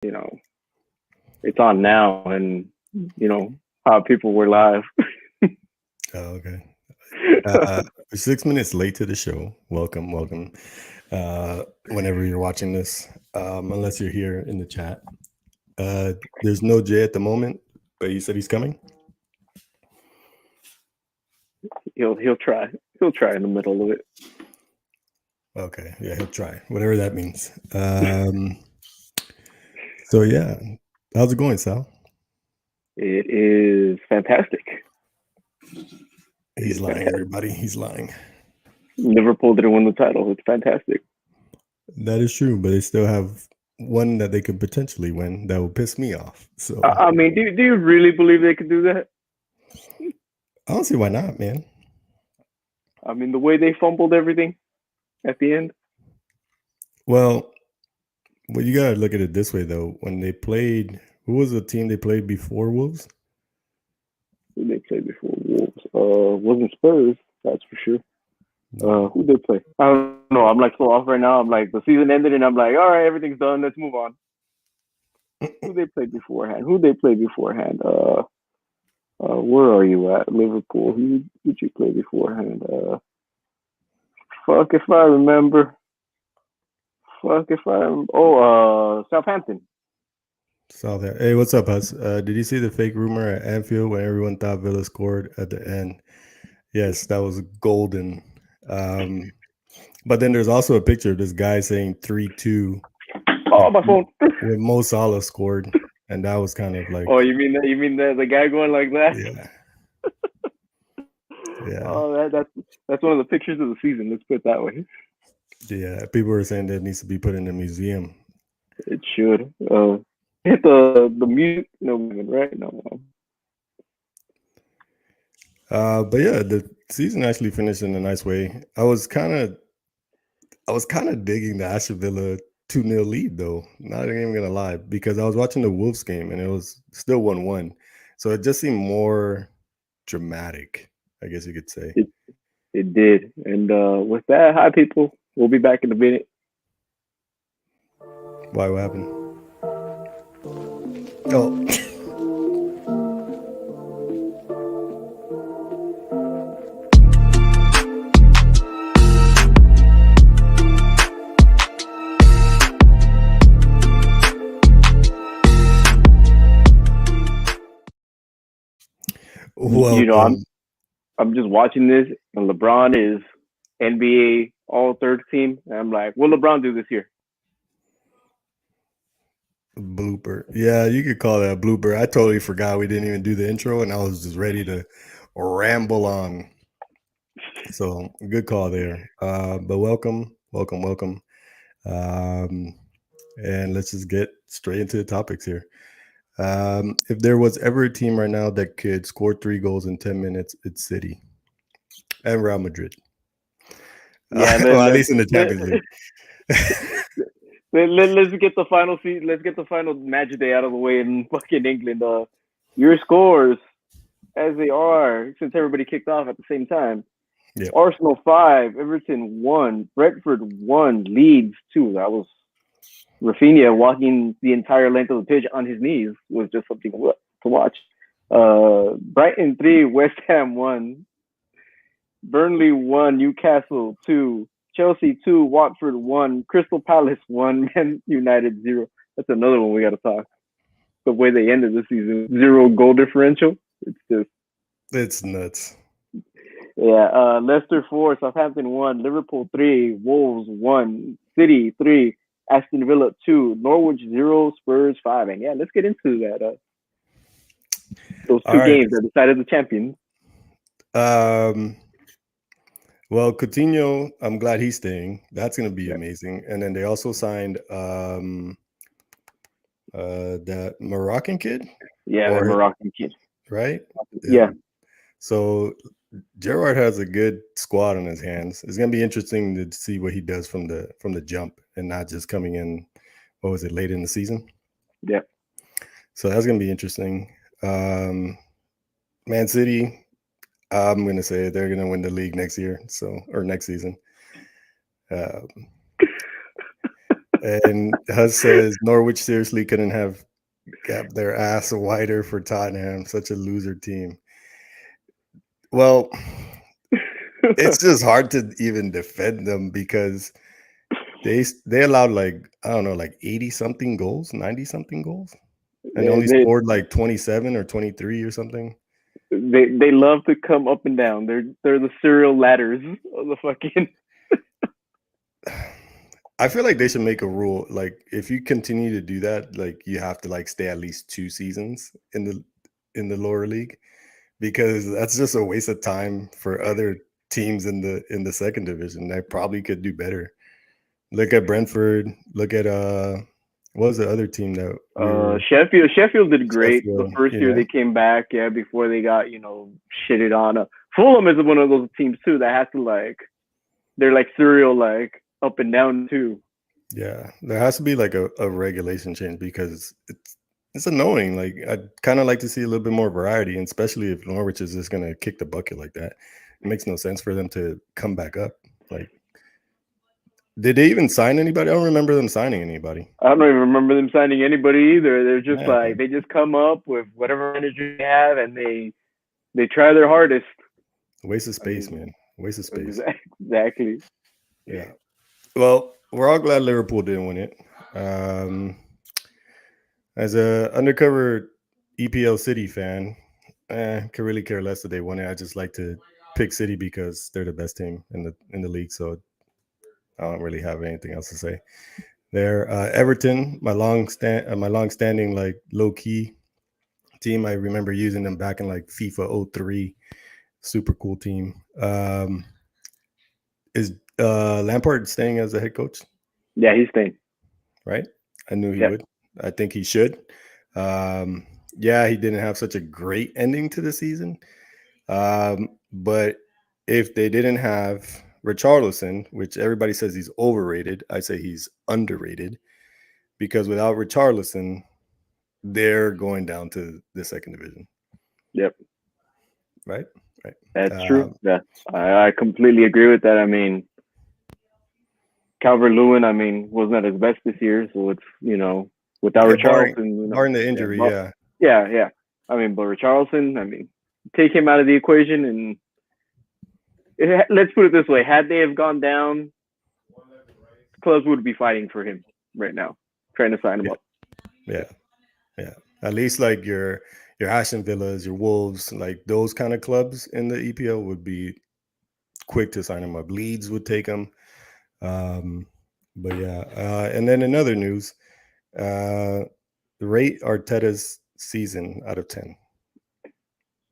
you know, it's on now, and how people were live. Oh, okay. 6 minutes late to the show. Welcome, welcome. Whenever you're watching this, unless you're here in the chat, there's no Jay at the moment, but he said he's coming. He'll try. He'll try in the middle of it. Okay, yeah, he'll try, whatever that means. So yeah, how's it going, Sal? It is fantastic. He's lying, everybody. He's lying. Liverpool didn't win the title. It's fantastic. That is true, but they still have one that they could potentially win that will piss me off. So I mean, do you really believe they could do that? I don't see why not, man. I mean, the way they fumbled everything at the end. Well, you gotta look at it this way though. When they played, who was the team they played before Wolves? Who they played before Wolves? Wasn't Spurs, that's for sure. Who they play? I don't know. I'm like so off right now. I'm like the season ended, and I'm like, all right, everything's done. Let's move on. Who they played beforehand? Where are you at? Liverpool. Who did you play beforehand? Fuck if I remember. Southampton. Hey, what's up, Hus? Did you see the fake rumor at Anfield when everyone thought Villa scored at the end? Yes, that was golden. But then there's also a picture of this guy saying 3-2. Oh, my phone. When Mo Salah scored, and that was kind of like. Oh, you mean the guy going like that? Yeah. Yeah. Oh, that's one of the pictures of the season. Let's put it that way. Yeah, people were saying that it needs to be put in a museum. It should. Hit the mute right now. But yeah, the season actually finished in a nice way. I was kind of digging the Aston Villa 2-0 lead though. Not even gonna lie, because I was watching the Wolves game and it was still 1-1. So it just seemed more dramatic, I guess you could say. It did. And with that, hi people. We'll be back in a minute. Why? What happened? Oh. Welcome. I'm just watching this, and LeBron is NBA All-Third team. And I'm like, what will LeBron do this year? Blooper. Yeah, you could call that a blooper. I totally forgot we didn't even do the intro, and I was just ready to ramble on. So good call there. But welcome. And let's just get straight into the topics here. If there was ever a team right now that could score 3 goals in 10 minutes, it's City and Real Madrid. Yeah, well, at least in the Champions League. Let's get the final season. Let's get the final match day out of the way in fucking England. Your scores, as they are, since everybody kicked off at the same time. Yep. Arsenal 5, Everton 1, Brentford 1, Leeds 2. That was Rafinha walking the entire length of the pitch on his knees was just something to watch. Brighton 3, West Ham 1, Burnley 1, Newcastle 2, Chelsea 2, Watford 1, Crystal Palace 1, Man United 0. That's another one we got to talk. The way they ended the season, 0 goal differential. It's nuts. Yeah, Leicester 4, Southampton 1, Liverpool 3, Wolves 1, City 3, Aston Villa 2, Norwich 0, Spurs 5. And yeah, let's get into that. Those two games that decided the champion. Well, Coutinho, I'm glad he's staying. That's going to be amazing. And then they also signed that Moroccan kid. Yeah, the Moroccan kid. Right? Yeah. So Gerrard has a good squad on his hands. It's going to be interesting to see what he does from the jump and not just coming in, what was it, late in the season? Yeah. So that's going to be interesting. Man City, I'm going to say they're going to win the league next year, or next season. And Hus says Norwich seriously couldn't have kept their ass wider for Tottenham. Such a loser team. Well, it's just hard to even defend them because they allowed like, I don't know, like 80 something goals, 90 something goals, and only scored like 27 or 23 or something. They love to come up and down. They're the serial ladders of the fucking. I feel like they should make a rule, like if you continue to do that, like you have to like stay at least 2 seasons in the lower league, because that's just a waste of time for other teams in the second division that probably could do better. Look at Brentford. Look at what was the other team that Sheffield? Sheffield did great the first year they came back. Yeah, before they got shitted on. Fulham is one of those teams too that has to like, they're like serial like up and down too. Yeah, there has to be like a regulation change because it's annoying. Like I'd kind of like to see a little bit more variety, and especially if Norwich is just gonna kick the bucket like that. It makes no sense for them to come back up. Like, did they even sign anybody? I don't remember them signing anybody. I don't even remember them signing anybody either. They're just they just come up with whatever energy they have and they try their hardest. Waste of space, man. Waste of space. Exactly. Yeah. Well, we're all glad Liverpool didn't win it. As a undercover EPL City fan, could really care less that they won it. I just like to pick City because they're the best team in the league. So I don't really have anything else to say. They're Everton, my long-standing like low-key team. I remember using them back in like FIFA 03. Super cool team. Is Lampard staying as a head coach? Yeah, he's staying. Right? I knew he would. I think he should. Yeah, he didn't have such a great ending to the season. But if they didn't have Richarlison, which everybody says he's overrated, I say he's underrated, because without Richarlison, they're going down to the second division. Yep. Right? That's true. Yeah, I completely agree with that. I mean, Calvert-Lewin, wasn't at his best this year, so it's without Richarlison, barring the injury, yeah. But Richarlison, take him out of the equation, and let's put it this way: had they have gone down, clubs would be fighting for him right now, trying to sign him up. Yeah. At least like your Aston Villas, your Wolves, like those kind of clubs in the EPL would be quick to sign him up. Leeds would take him. But yeah, and then in other news, rate Arteta's season out of 10.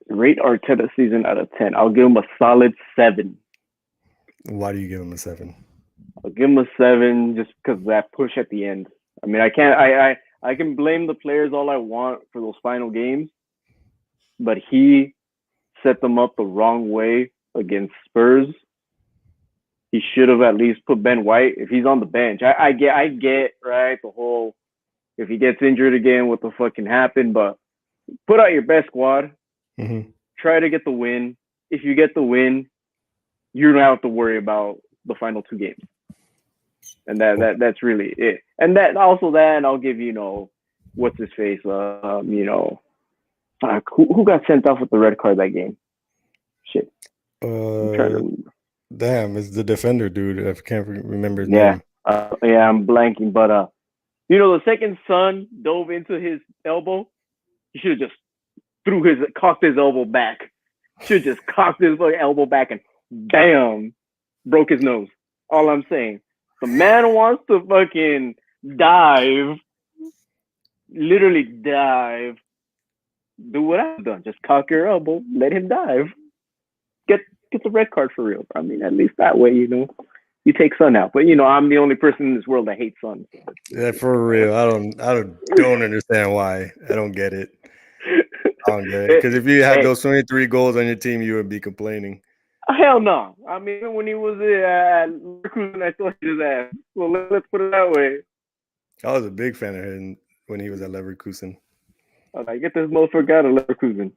Rate Arteta's season out of 10. I'll give him a solid 7. Why do you give him a 7? I'll give him a 7 just because of that push at the end. I can blame the players all I want for those final games, but he set them up the wrong way against Spurs. He should have at least put Ben White if he's on the bench. I get right, the whole if he gets injured again, what the fucking happened, but put out your best squad. Mm-hmm. Try to get the win. If you get the win, you don't have to worry about the final 2 games. And that's really it. And I'll give what's his face? Who got sent off with the red card that game? Shit. Damn, it's the defender dude. I can't remember his name. I'm blanking. But the second Son dove into his elbow, he should have just cocked his elbow back. Should have just cocked his elbow back and bam, broke his nose. All I'm saying. The man wants to fucking dive, literally dive. Do what I've done. Just cock your elbow, let him dive. Get the red card for real. At least that way, you take Son out. But I'm the only person in this world that hates Son. Yeah, for real. I don't understand why. I don't get it. I don't get it. Because if you had those 23 goals on your team, you would be complaining. Hell no. When he was at Leverkusen, I thought he was ass. Well, let's put it that way. I was a big fan of him when he was at Leverkusen. I was like, get this motherfucker out of Leverkusen.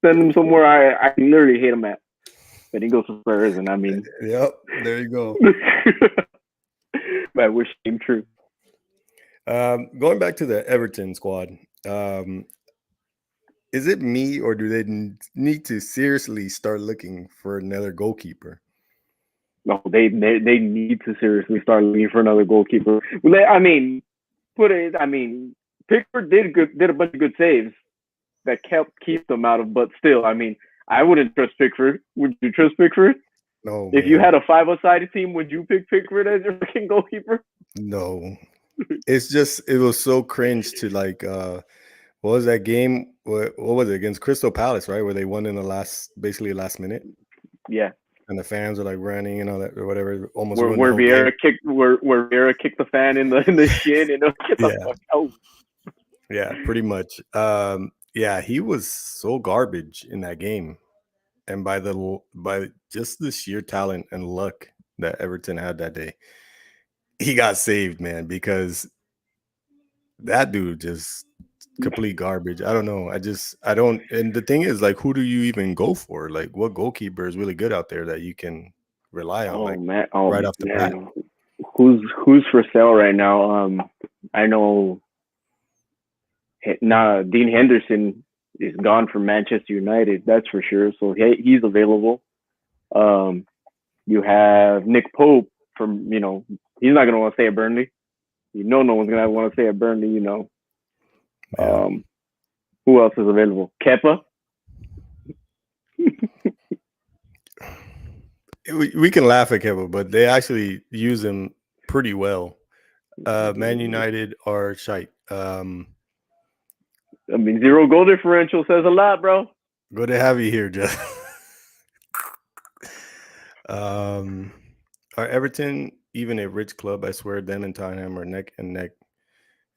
Send him somewhere I literally hate him at. But he goes to Spurs, and Yep, there you go. But I wish it came true. Going back to the Everton squad, is it me or do they need to seriously start looking for another goalkeeper? No, they need to seriously start looking for another goalkeeper. I mean, Pickford did a bunch of good saves that keep them out of. But still, I mean, I wouldn't trust Pickford. Would you trust Pickford? No. If you had a 5-a-side team, would you pick Pickford as your freaking goalkeeper? No. It was so cringe to like what was that game? What was it against Crystal Palace, right? Where they won in basically last minute. Yeah. And the fans were like running and all that or whatever. Almost where Vieira kicked the fan in the shin and get the fuck out. Yeah, pretty much. Yeah, he was so garbage in that game. And by just the sheer talent and luck that Everton had that day, he got saved, man, because that dude just complete garbage. I don't know. I don't. And the thing is, like, who do you even go for? Like, what goalkeeper is really good out there that you can rely on? Right off the bat. Who's for sale right now? I know. Dean Henderson is gone from Manchester United. That's for sure. So he's available. You have Nick Pope from. He's not gonna want to stay at Burnley. No one's gonna want to stay at Burnley. Yeah. Who else is available? Kepa. We can laugh at Kepa, but they actually use him pretty well. Man United are shite. I mean, 0 goal differential says a lot, bro. Good to have you here, Jeff. Are Everton even a rich club? I swear, them and Tottenham are neck and neck.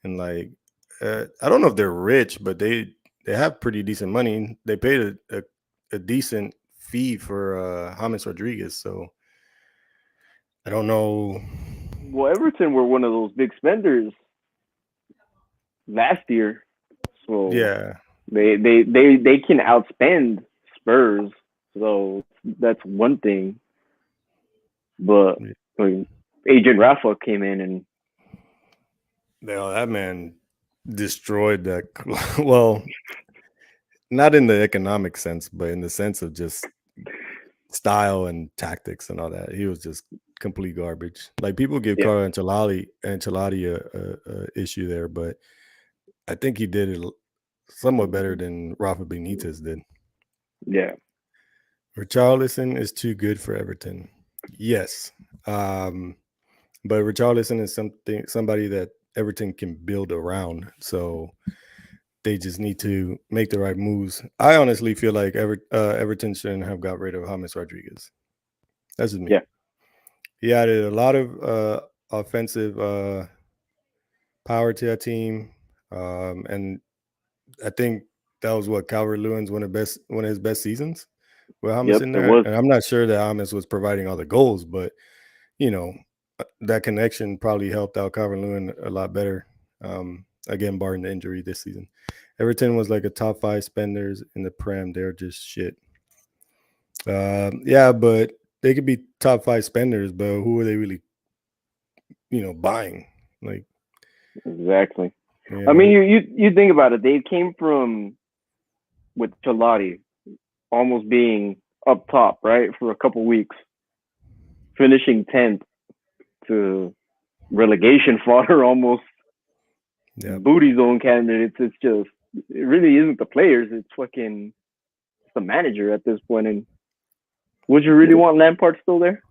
And like, I don't know if they're rich, but they have pretty decent money. They paid a decent fee for James Rodriguez, so I don't know. Well, Everton were one of those big spenders last year, so yeah, they can outspend Spurs, so that's one thing. But Agent Rafa came in and that man destroyed that. Well, not in the economic sense, but in the sense of just style and tactics and all that. He was just complete garbage. Like, people give Carlo Ancelotti a issue there, but I think he did it somewhat better than Rafa Benitez did. Yeah. Richarlison is too good for Everton. Yes. But Richarlison is somebody that Everton can build around. So they just need to make the right moves. I honestly feel like Everton shouldn't have got rid of James Rodriguez. That's just me. Yeah. He added a lot of offensive power to that team. And I think that was Calvert-Lewin's one of his best seasons with James in there. And I'm not sure that James was providing all the goals, but that connection probably helped out Calvert-Lewin a lot better. Again, barring the injury this season. Everton was like a top 5 spenders in the Prem. They're just shit. Yeah, but they could be top 5 spenders, but who are they really, buying? Like, exactly. I mean, you think about it. They came from with Chalati almost being up top, right, for a couple weeks, finishing 10th to relegation fodder almost. Yeah. Booty zone candidates. It's just, it really isn't the players. It's the manager at this point. And would you really want Lampard still there?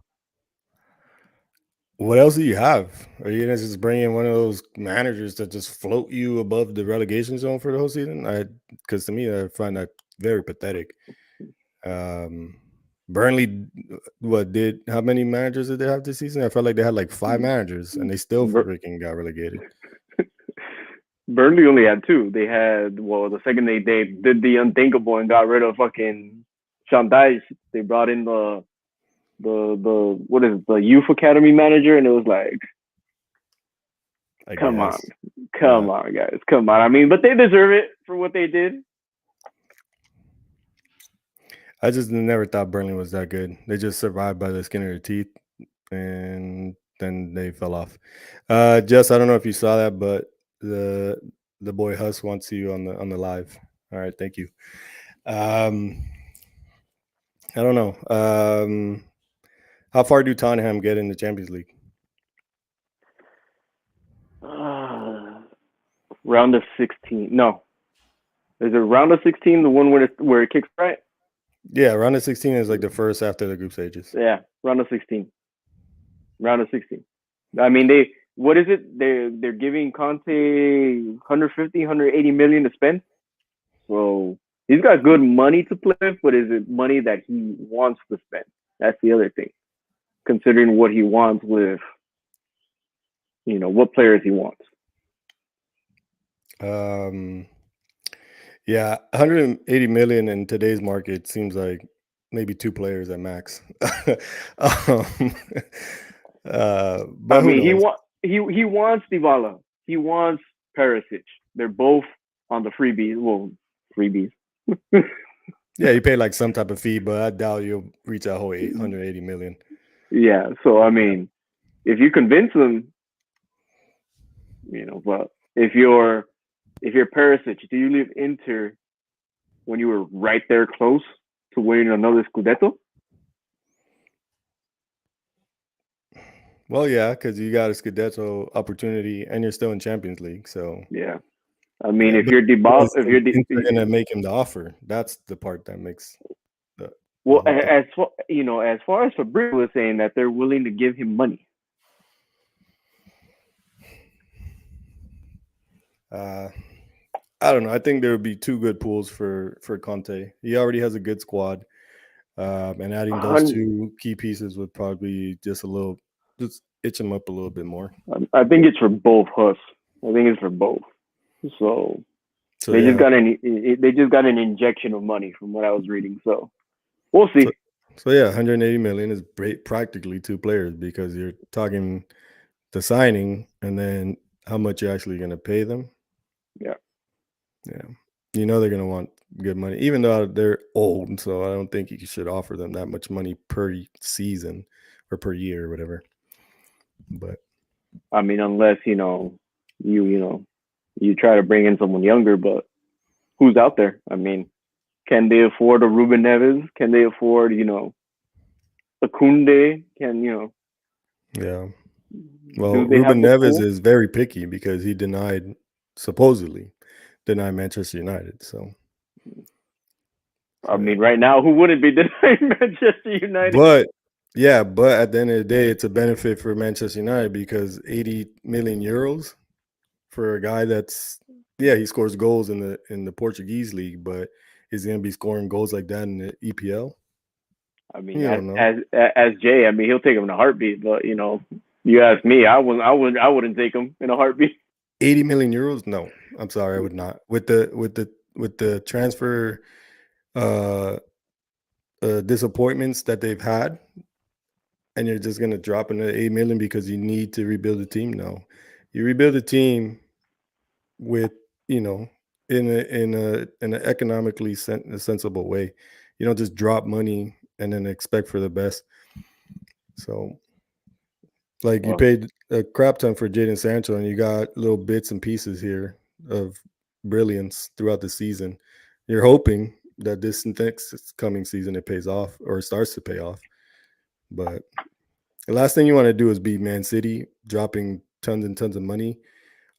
What else do you have? Are you gonna just bring in one of those managers that just float you above the relegation zone for the whole season? Because to me, I find that very pathetic. Burnley, how many managers did they have this season? I felt like they had like 5 managers, and they still freaking got relegated. Burnley only had 2. They had, the second they did the unthinkable and got rid of fucking Sean Dyche. They brought in the youth academy manager, and it was like, come on, guys, come on. I mean, but they deserve it for what they did. I just never thought Burnley was that good. They just survived by the skin of their teeth, and then they fell off. Jess, I don't know if you saw that, but the boy Huss wants you on the live. All right, thank you. I don't know. How far do Tottenham get in the Champions League? Round of 16. No. Is it round of 16 the one where it kicks right? Yeah, round of 16 is like the first after the group stages. Yeah, round of 16. Round of 16. I mean, what is it? They're giving Conte 150, 180 million to spend. So he's got good money to play with, but is it money that he wants to spend? That's the other thing. Considering what he wants with, what players he wants. Yeah, 180 million in today's market seems like maybe 2 players at max. But I mean, he wants Dybala. He wants Perisic. They're both on the freebies. Well, freebies. Yeah, you pay like some type of fee, but I doubt you'll reach that whole 180 million. Yeah, so I mean, if you convince them, but if you're Perisic, do you leave Inter when you were right there close to winning another Scudetto? Well, yeah, because you got a Scudetto opportunity and you're still in Champions League. So yeah, I mean, if you're Dybala, you're gonna make him the offer, that's the part that makes. Well, as far as Fabrizio was saying that they're willing to give him money. I don't know. I think there would be 2 good pools for Conte. He already has a good squad, and adding those 2 key pieces would probably just itch him up a little bit more. I think it's for both Huss. I think it's for both. So they just got an injection of money from what I was reading. So we'll see. So yeah, 180 million is practically 2 players because you're talking the signing and then how much you're actually going to pay them. Yeah. Yeah. They're going to want good money, even though they're old. So I don't think you should offer them that much money per season or per year or whatever. But I mean, unless, you try to bring in someone younger, but who's out there? I mean, can they afford a Ruben Neves? Can they afford, a Kunde? Yeah. Well, Ruben Neves is very picky because he supposedly denied Manchester United. So I mean, right now, who wouldn't be denying Manchester United? But at the end of the day, it's a benefit for Manchester United because 80 million euros for a guy he scores goals in the Portuguese league, but is he going to be scoring goals like that in the EPL? I mean, as Jay, I mean, he'll take him in a heartbeat, but you ask me, I wouldn't take him in a heartbeat. 80 million euros? No, I'm sorry, I would not. With the transfer disappointments that they've had, and you're just going to drop another 8 million because you need to rebuild the team? No, you rebuild a team with in an economically sensible way. You don't just drop money and then expect for the best. So, like, you paid a crap ton for Jadon Sancho, and you got little bits and pieces here of brilliance throughout the season. You're hoping that this next coming season it pays off or starts to pay off. But the last thing you want to do is be Man City, dropping tons and tons of money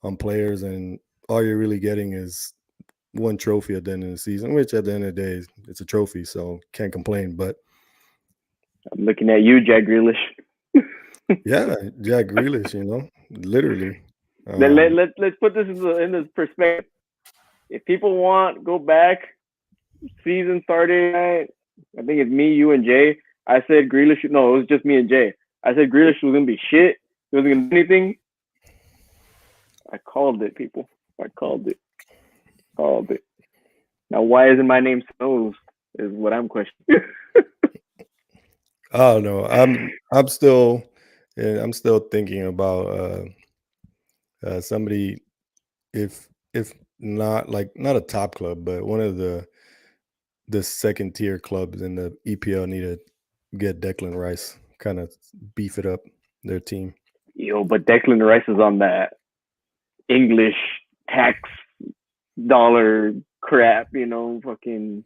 on players, and all you're really getting is one trophy at the end of the season, which at the end of the day, it's a trophy, so can't complain. But I'm looking at you, Jack Grealish. Yeah, Jack Grealish, literally. Let's put this in this perspective. If people want, go back. Season started, I think it's me, you, and Jay. I said Grealish. No, it was just me and Jay. I said Grealish was gonna be shit. He wasn't gonna do anything. I called it, people. I called it. Now, why isn't my name Snows? Is what I'm questioning. Oh no, I'm still thinking about somebody, if not not a top club, but one of the second tier clubs in the EPL need to get Declan Rice, kind of beef it up, their team. Yo, but Declan Rice is on that English tax dollar crap, fucking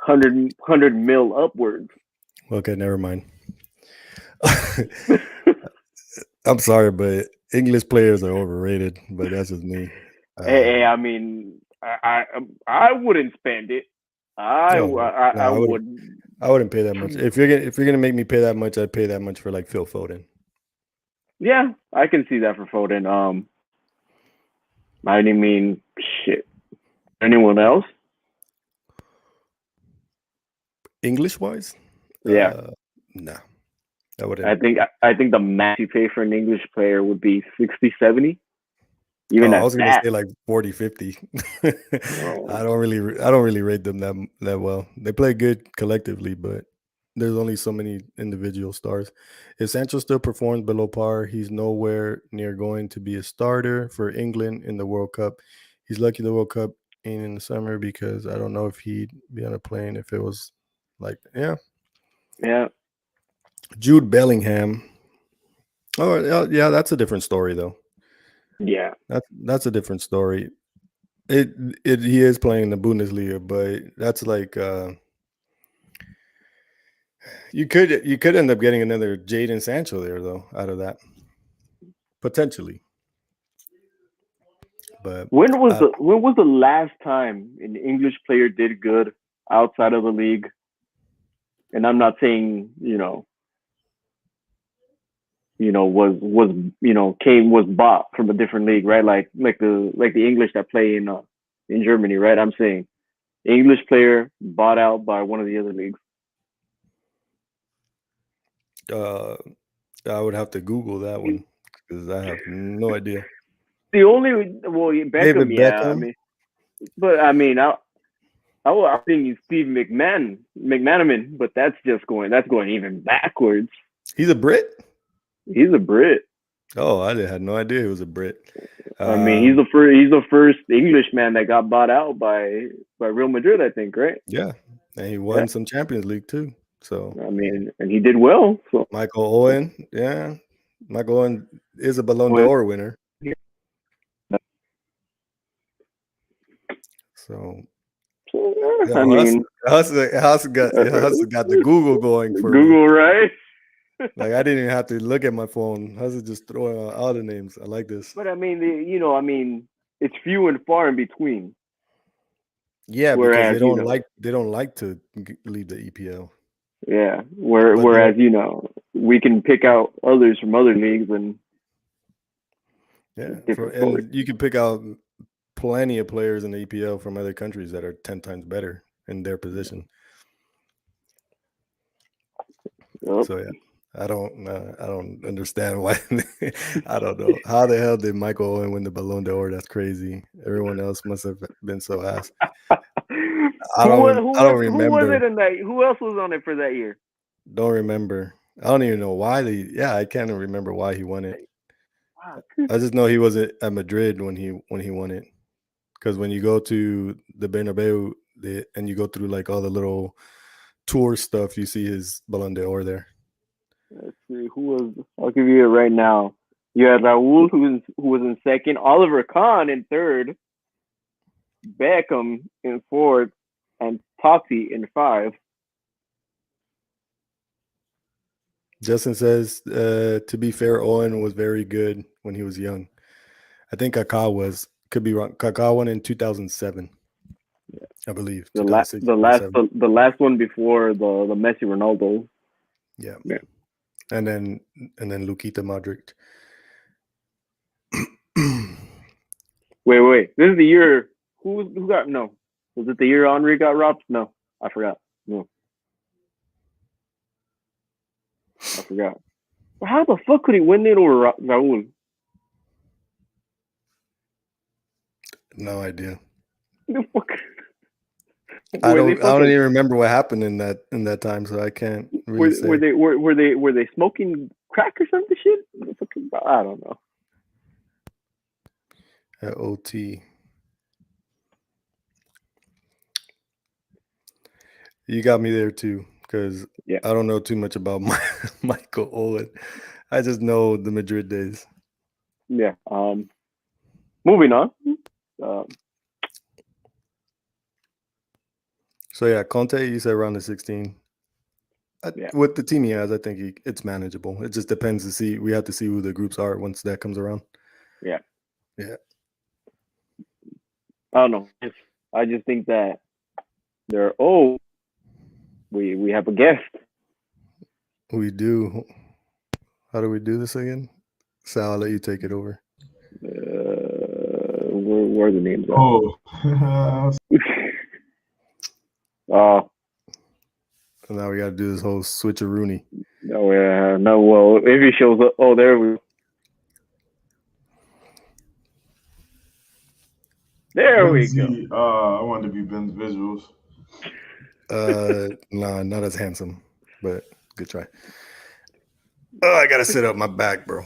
100 mil upwards. Okay, never mind. I'm sorry, but English players are overrated, but that's just me. Hey, I mean, I wouldn't spend it. I would. I wouldn't pay that much. If you're gonna make me pay that much, I'd pay that much for like Phil Foden. Yeah, I can see that for Foden. I didn't mean shit. Anyone else? English wise? Yeah. Nah. I wouldn't. I think the max you pay for an English player would be 60, 70. Even I was gonna that. say like 40, 50. Oh. I don't really rate them that well. They play good collectively, but there's only so many individual stars. If Sancho still performs below par, he's nowhere near going to be a starter for England in the World Cup. He's lucky the World Cup ain't in the summer because I don't know if he'd be on a plane if it was like Yeah. Jude Bellingham. Oh yeah, that's a different story though. Yeah. That's a different story. He is playing the Bundesliga, but that's like you could end up getting another Jadon Sancho there though out of that potentially. But when was the last time an English player did good outside of the league? And I'm not saying was bought from a different league, right? Like the English that play in Germany, right? I'm saying English player bought out by one of the other leagues. I would have to Google that one because I have no idea. The only Beckham, David yeah. Beckham. I think Steve McManaman, but that's going even backwards. He's a Brit? He's a Brit. Oh, I had no idea he was a Brit. He's the first Englishman that got bought out by Real Madrid, I think, right? Yeah, and he won some Champions League too. So and he did well. So Michael Owen, yeah, Michael Owen is a Ballon d'Or winner. So Huss got the Google going for Google, me. Right? Like I didn't even have to look at my phone. Huss is just throwing out all the names. I like this. But it's few and far in between. Yeah, because they don't like to leave the EPL. Yeah, whereas we can pick out others from other leagues and and you can pick out plenty of players in the EPL from other countries that are 10 times better in their position. Yep. So yeah, I don't understand why. I don't know how the hell did Michael Owen win the Ballon d'Or? That's crazy. Everyone else must have been so ass. I don't remember. Who was it in that? Who else was on it for that year? Don't remember. I don't even know why I can't even remember why he won it. I just know he wasn't at Madrid when he won it. Because when you go to the Bernabeu and you go through like all the little tour stuff, you see his Ballon d'Or there. Let's see who was. I'll give you it right now. You had Raul who was in second, Oliver Kahn in third, Beckham in fourth, and Totti in 5. Justin says, to be fair, Owen was very good when he was young. I think Kaká could be wrong. Kaká won in 2007. Yeah. I believe. The last one before the Messi Ronaldo. Yeah. And then Luka Modric. Wait. This is the year who got no. Was it the year Henry got robbed? No. I forgot. No. I forgot. How the fuck could he win it over Raul? No idea. I don't even remember what happened in that time, so I can't really say. Were they smoking crack or something shit? I don't know. At OT. You got me there too, because I don't know too much about Michael Owen. I just know the Madrid days. Yeah. Moving on. So yeah, Conte, you said around the 16. Yeah. With the team he has, I think it's manageable. It just depends to see. We have to see who the groups are once that comes around. Yeah. Yeah. I don't know. I just think that they're. Oh, we have a guest. We do. How do we do this again? Sal, I'll let you take it over. Where are the names at? Oh. Oh. So now we got to do this whole switcheroony. No, yeah, no. Well, if he shows up, oh, there we go. There we go. I wanted to be Ben's visuals. Nah, not as handsome, but good try. Oh, I gotta sit up my back, bro.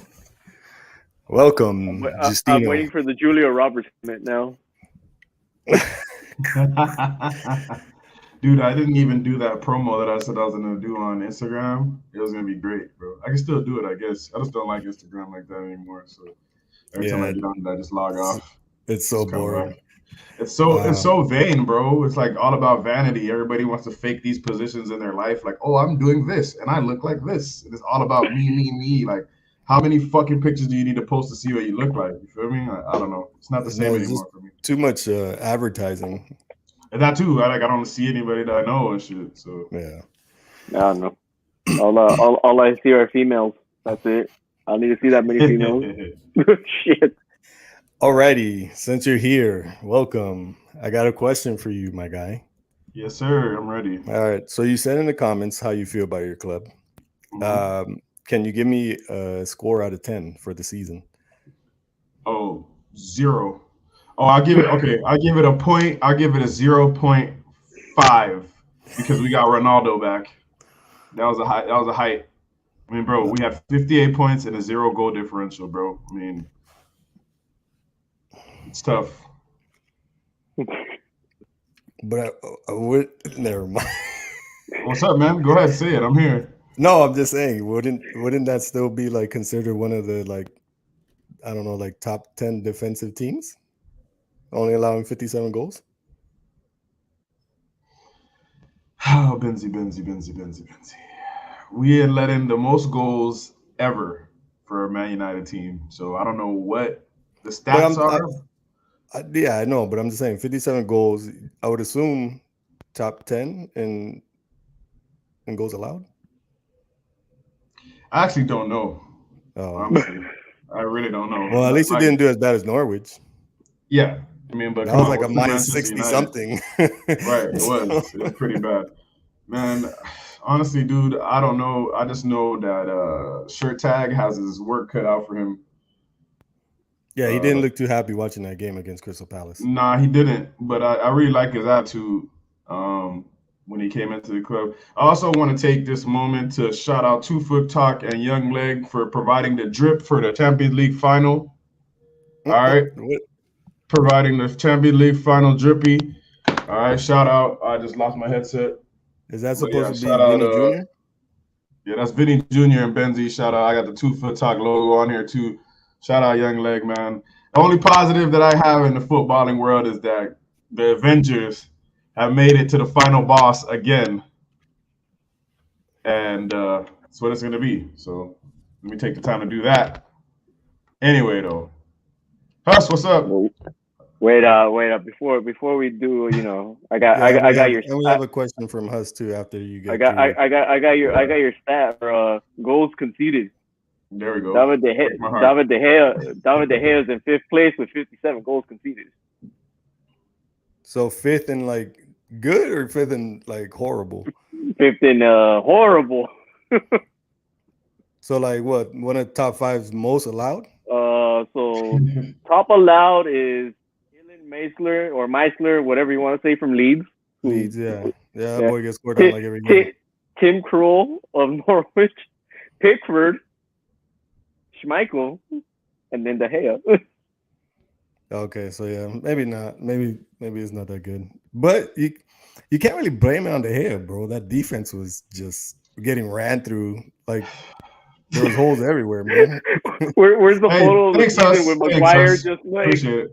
Welcome, Justino. I'm waiting for the Julia Roberts comment now. Dude, I didn't even do that promo that I said I was gonna do on Instagram. It was gonna be great, bro. I can still do it, I guess. I just don't like Instagram like that anymore. So every time I get on, I just log off. It's so boring. It's so vain, bro. It's like all about vanity. Everybody wants to fake these positions in their life. Like, oh, I'm doing this and I look like this. And it's all about me. Like, how many fucking pictures do you need to post to see what you look like? You feel me? I don't know. It's not the same anymore for me. Too much advertising. And that too. I don't see anybody that I know and shit. So yeah. I don't know. All I see are females. That's it. I don't need to see that many females. Shit. Alrighty, since you're here, welcome. I got a question for you, my guy. Yes, sir. I'm ready. All right. So you said in the comments how you feel about your club. Mm-hmm. Can you give me a score out of 10 for the season? Oh, 0. Oh, I'll give it a point. I'll give it a 0.5 because we got Ronaldo back. That was a height. I mean, bro, we have 58 points and a 0 goal differential, bro. I mean, it's tough. But I would never mind. What's up, man? Go ahead, say it. I'm here. No, I'm just saying, wouldn't that still be like considered one of the top 10 defensive teams? Only allowing 57 goals? Oh, Benzi. We had let in the most goals ever for a Man United team. So I don't know what the stats are. Yeah, I know, but I'm just saying 57 goals, I would assume top 10 in goals allowed. I actually don't know. Oh. Honestly, I really don't know. Well, at least you didn't do as bad as Norwich. Yeah. I mean, but that was like a minus 60 something. Right, it was pretty bad. Man, honestly, dude, I don't know. I just know that Shirt Tag has his work cut out for him. Yeah, he didn't look too happy watching that game against Crystal Palace. Nah, he didn't. But I really like his attitude when he came into the club. I also want to take this moment to shout out FieldTalk and Young Leg for providing the drip for the Champions League final. All right. Providing the Champions League final drippy. All right, shout out. I just lost my headset. Is that supposed to be Vinny Jr.? Yeah, that's Vinny Jr. and Benzi. Shout out. I got the FieldTalk logo on here too. Shout out Young Leg, man. The only positive that I have in the footballing world is that the Avengers have made it to the final boss again. And that's what it's going to be. So let me take the time to do that. Anyway, though. Huss, what's up? Wait up. Before we do, I got your. And we have a question from Huss too after you get. I got your stat for goals conceded. There we go. David De Gea is in 5th place with 57 goals conceded. So 5th in like good or 5th in like horrible? 5th in horrible. So like what? One of the top 5's most allowed? So top allowed is Meisler, whatever you want to say, from Leeds. Leeds, yeah. That boy gets scored on like every game. Tim Krul of Norwich, Pickford, Schmeichel, and then De Gea. Okay, so yeah, maybe not. Maybe it's not that good. But you can't really blame it on De Gea, bro. That defense was just getting ran through. Like There was holes everywhere, man. Where's the photo of the season with Maguire just like? Appreciate it.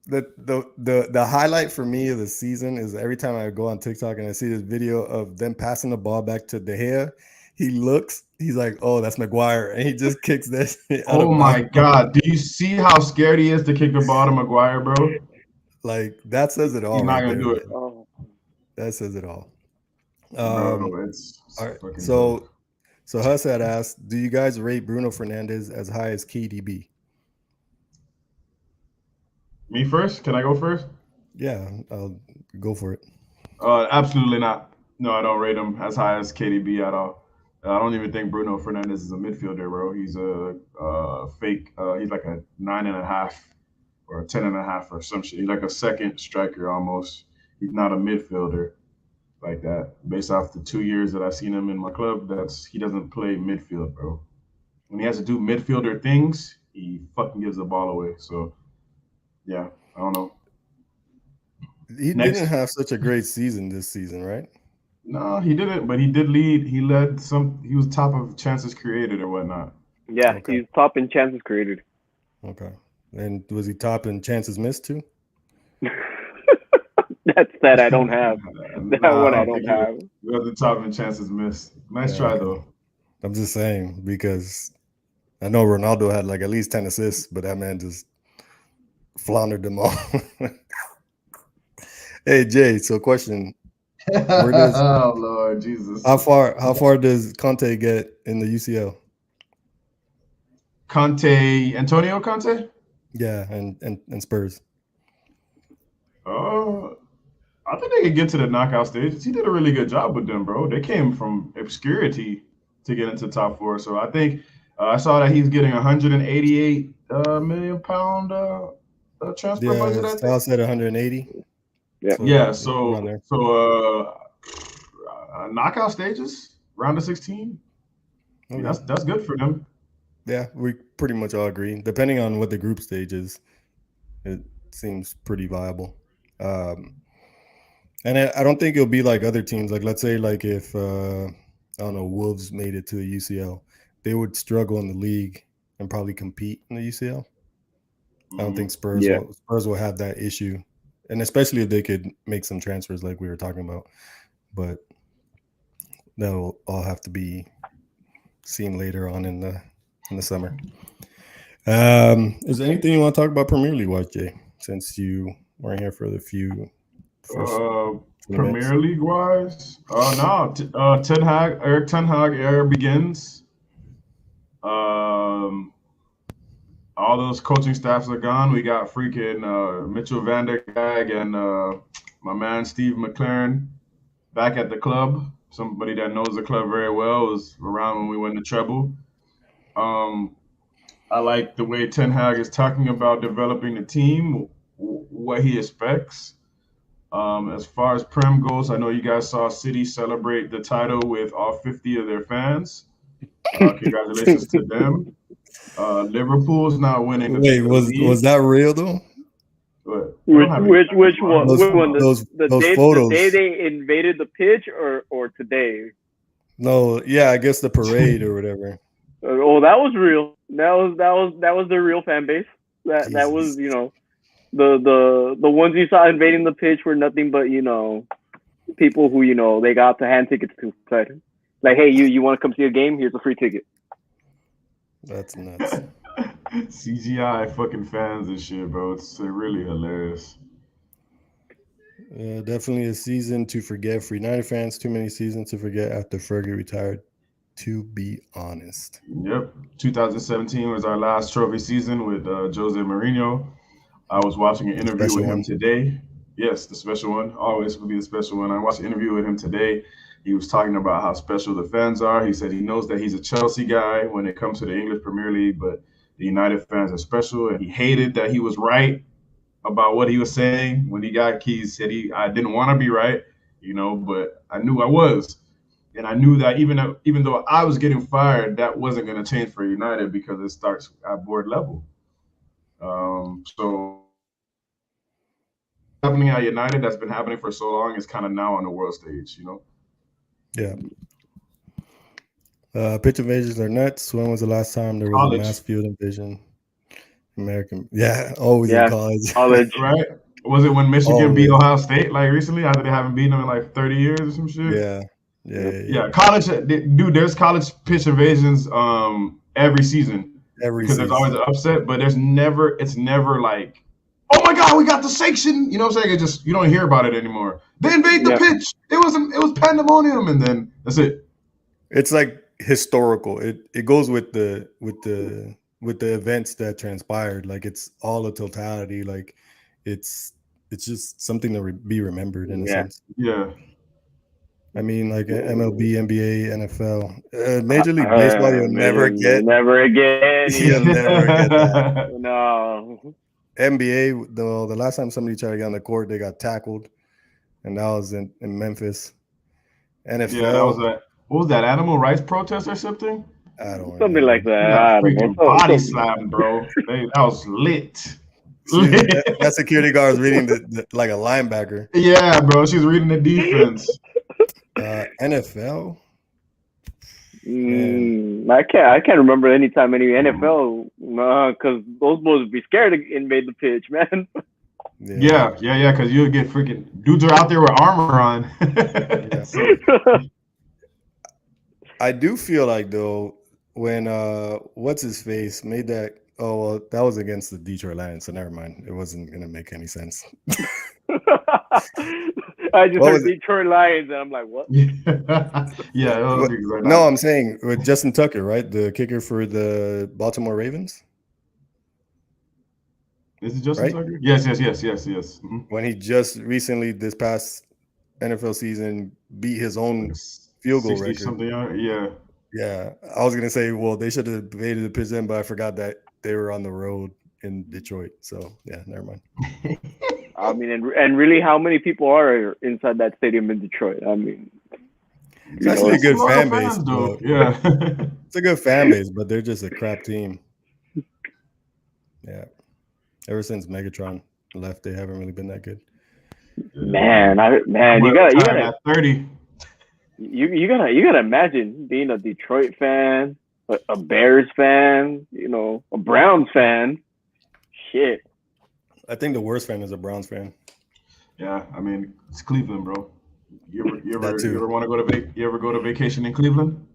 The highlight for me of the season is every time I go on TikTok and I see this video of them passing the ball back to De Gea, he's like, oh, that's Maguire, and he just kicks that shit out Oh my God. Do you see how scared he is to kick the ball to Maguire, bro? Like, that says it all. He's not gonna do it. Oh. That says it all. Bro, it's all right. fucking So Huss had asked, do you guys rate Bruno Fernandes as high as KDB? Me first? Can I go first? Yeah, I'll go for it. Absolutely not. No, I don't rate him as high as KDB at all. I don't even think Bruno Fernandes is a midfielder, bro. He's a fake. He's like a 9.5 or a 10.5 or some shit. He's like a second striker almost. He's not a midfielder like that. Based off the 2 years that I've seen him in my club, he doesn't play midfield, bro. When he has to do midfielder things, he fucking gives the ball away. So, yeah, I don't know. He didn't have such a great season this season, right? No, he didn't, but he did lead. He led some. He was top of chances created or whatnot. Yeah, okay. He's top in chances created. Okay. And was he top in chances missed too? That's that I don't have. That one I don't have. He was the top in chances missed. Nice try, though. I'm just saying, because I know Ronaldo had like at least 10 assists, but that man just floundered them all. Hey, Jay, so question. Oh, Lord Jesus. How far does Conte get in the UCL? Antonio Conte? Yeah, and Spurs. I think they could get to the knockout stages. He did a really good job with them, bro. They came from obscurity to get into top four. So I think I saw that he's getting £188 million transfer budget. I think. Said 180. Yeah. So knockout stages, round of 16. Okay. Yeah, that's good for them. Yeah, we pretty much all agree. Depending on what the group stage is, it seems pretty viable. And I don't think it'll be like other teams. Like, let's say, like if I don't know, Wolves made it to the UCL, they would struggle in the league and probably compete in the UCL. I don't think Spurs will have that issue, and especially if they could make some transfers like we were talking about. But that'll all have to be seen later on in the summer. Is there anything you want to talk about Premier League wise, Jay? Since you weren't here for the few. Premier League wise, no. Eric Ten Hag era begins. All those coaching staffs are gone. We got freaking Mitchell van der Gag and my man Steve McLaren back at the club. Somebody that knows the club very well, was around when we won the treble. I like the way Ten Hag is talking about developing the team, what he expects. As far as Prem goes, I know you guys saw City celebrate the title with all 50 of their fans. Congratulations to them. Liverpool's not winning. Wait, was that real though? Which one? Those photos. The day they invaded the pitch, or today? No, yeah, I guess the parade or whatever. Oh, that was real. That was the real fan base. That was, you know, the ones you saw invading the pitch were nothing but, you know, people who, you know, they got the hand tickets to play. Like, hey, you want to come see a game? Here's a free ticket. That's nuts. CGI fucking fans and shit, bro. It's really hilarious. Definitely a season to forget for United fans. Too many seasons to forget after Fergie retired, to be honest. Yep. 2017 was our last trophy season with Jose Mourinho. I was watching an interview with him today. Yes, the special one. Always will be the special one. I watched an interview with him today. He was talking about how special the fans are. He said he knows that he's a Chelsea guy when it comes to the English Premier League, but the United fans are special. And he hated that he was right about what he was saying. When he got keys, said I didn't want to be right, you know, but I knew I was. And I knew that even though I was getting fired, that wasn't going to change for United because it starts at board level. So happening at United that's been happening for so long is kind of now on the world stage, you know? Yeah. Pitch invasions are nuts. When was the last time there was a mass field invasion? American, always in college. Right? Was it when Michigan beat Ohio State like recently after they haven't beaten them in like 30 years or some shit? Yeah. College, dude. There's college pitch invasions every season because there's always an upset, but it's never like, oh my god, we got the sanction. You know what I'm saying? It just, you don't hear about it anymore. They invade the pitch. It was pandemonium, and then that's it. It's like historical. It goes with the events that transpired. Like it's all a totality. Like it's just something to be remembered in a sense. Yeah. I mean, like MLB, NBA, NFL, Major League Baseball, you'll never get. Never again. You'll never get that. No. NBA, though, the last time somebody tried to get on the court, they got tackled, and that was in Memphis. NFL. Yeah, that was what was that, animal rights protest or something? I don't know. Something like that. Freaking body slam, bro. That was lit. That security guard was reading like a linebacker. Yeah, bro. She's reading the defense. NFL. I can't remember any time any NFL because those boys would be scared to invade the pitch, man. Yeah. Because you'll get freaking dudes are out there with armor on. I do feel like though when what's his face made that. Oh well, that was against the Detroit Lions, so never mind. It wasn't gonna make any sense. I just heard Detroit Lions, and I'm like, what? No, I'm saying with Justin Tucker, right, the kicker for the Baltimore Ravens. Is it Justin Tucker? Yes. Mm-hmm. When he just recently, this past NFL season, beat his own field goal record. Something, yeah. I was gonna say, well, they should have invaded the pitch then, but I forgot that they were on the road in Detroit. So yeah, never mind. I mean, and really, how many people are inside that stadium in Detroit? I mean, it's actually a good fan base. Yeah, it's a good fan base, but they're just a crap team. Yeah, ever since Megatron left, they haven't really been that good. Man, you gotta 30. You gotta imagine being a Detroit fan, a Bears fan, a Browns fan. Shit. I think the worst fan is a Browns fan. Yeah, I mean it's Cleveland, bro. You ever want to go to vacation in Cleveland?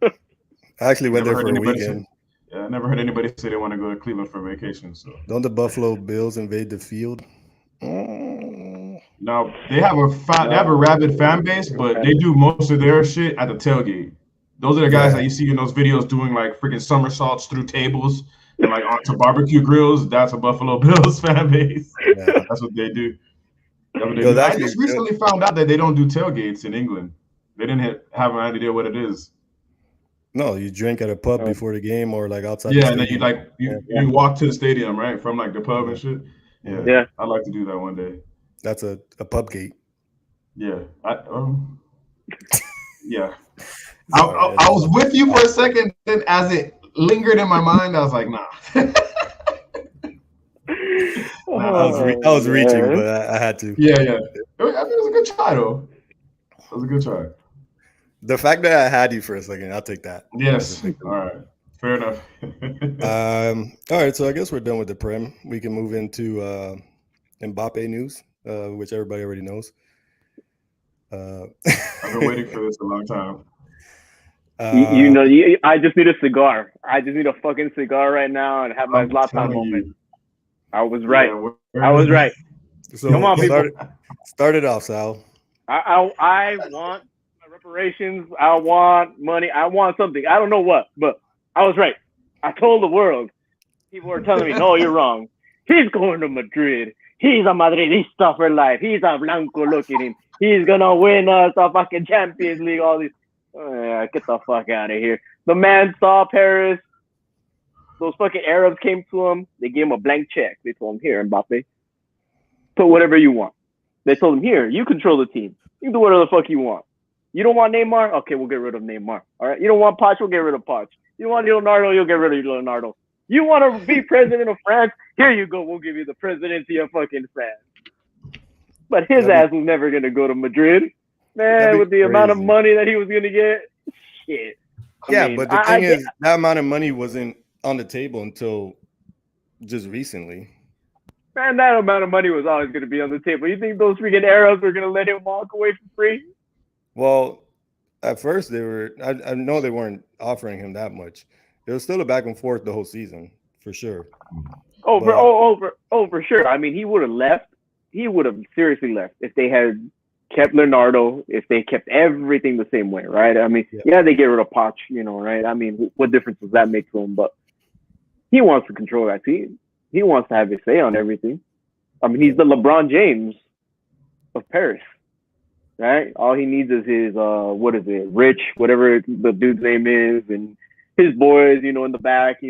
I actually went there for a weekend. I never heard anybody say they want to go to Cleveland for vacation. So don't the Buffalo Bills invade the field? No, they have a rabid fan base, but they do most of their shit at the tailgate. Those are the guys that you see in those videos doing like freaking somersaults through tables and like onto barbecue grills. That's a Buffalo Bills fan base. Yeah. That's what they do. I just recently found out that they don't do tailgates in England. They didn't have an idea what it is. No, you drink at a pub before the game or like outside. Yeah, and then you walk to the stadium, right, from like the pub and shit. Yeah. I'd like to do that one day. That's a pub gate. Yeah. Yeah. I was with you for a second, then as it lingered in my mind, I was like, nah. I was reaching, but I had to. Yeah. I mean, it was a good try, though. It was a good try. The fact that I had you for a second, I'll take that. Yes. All right. Fair enough. All right. So I guess we're done with the Prem. We can move into Mbappe news, which everybody already knows. I've been waiting for this a long time. I just need a cigar. I just need a fucking cigar right now and have my Zlatan moment. I was right. I was right. So come on, people. Start it off, Sal. I want my reparations. I want money. I want something. I don't know what, but I was right. I told the world. People are telling me, no, you're wrong. He's going to Madrid. He's a Madridista for life. He's a Blanco. Look at him. He's going to win us a fucking Champions League. All these. Get the fuck out of here. The man saw Paris. Those fucking Arabs came to him. They gave him a blank check. They told him, here, Mbappe, put whatever you want. They told him, here, you control the team. You can do whatever the fuck you want. You don't want Neymar? Okay, we'll get rid of Neymar. All right. You don't want Poch? We'll get rid of Poch. You don't want Leonardo? You'll get rid of Leonardo. You want to be president of France? Here you go. We'll give you the presidency of fucking France. But his ass was never going to go to Madrid. Man, with the amount of money that he was going to get. Shit. But the thing is, that amount of money wasn't on the table until just recently. Man, that amount of money was always going to be on the table. You think those freaking Arabs were going to let him walk away for free? Well, at first they were. I know they weren't offering him that much. It was still a back and forth the whole season, for sure. For sure. I mean, he would have left. He would have seriously left if they had kept Leonardo, if they kept everything the same way, right? I mean, they get rid of Poch, right? I mean, what difference does that make to him? But he wants to control that team. He wants to have his say on everything. I mean, he's the LeBron James of Paris, right? All he needs is his, Rich, whatever the dude's name is, and his boys, in the back,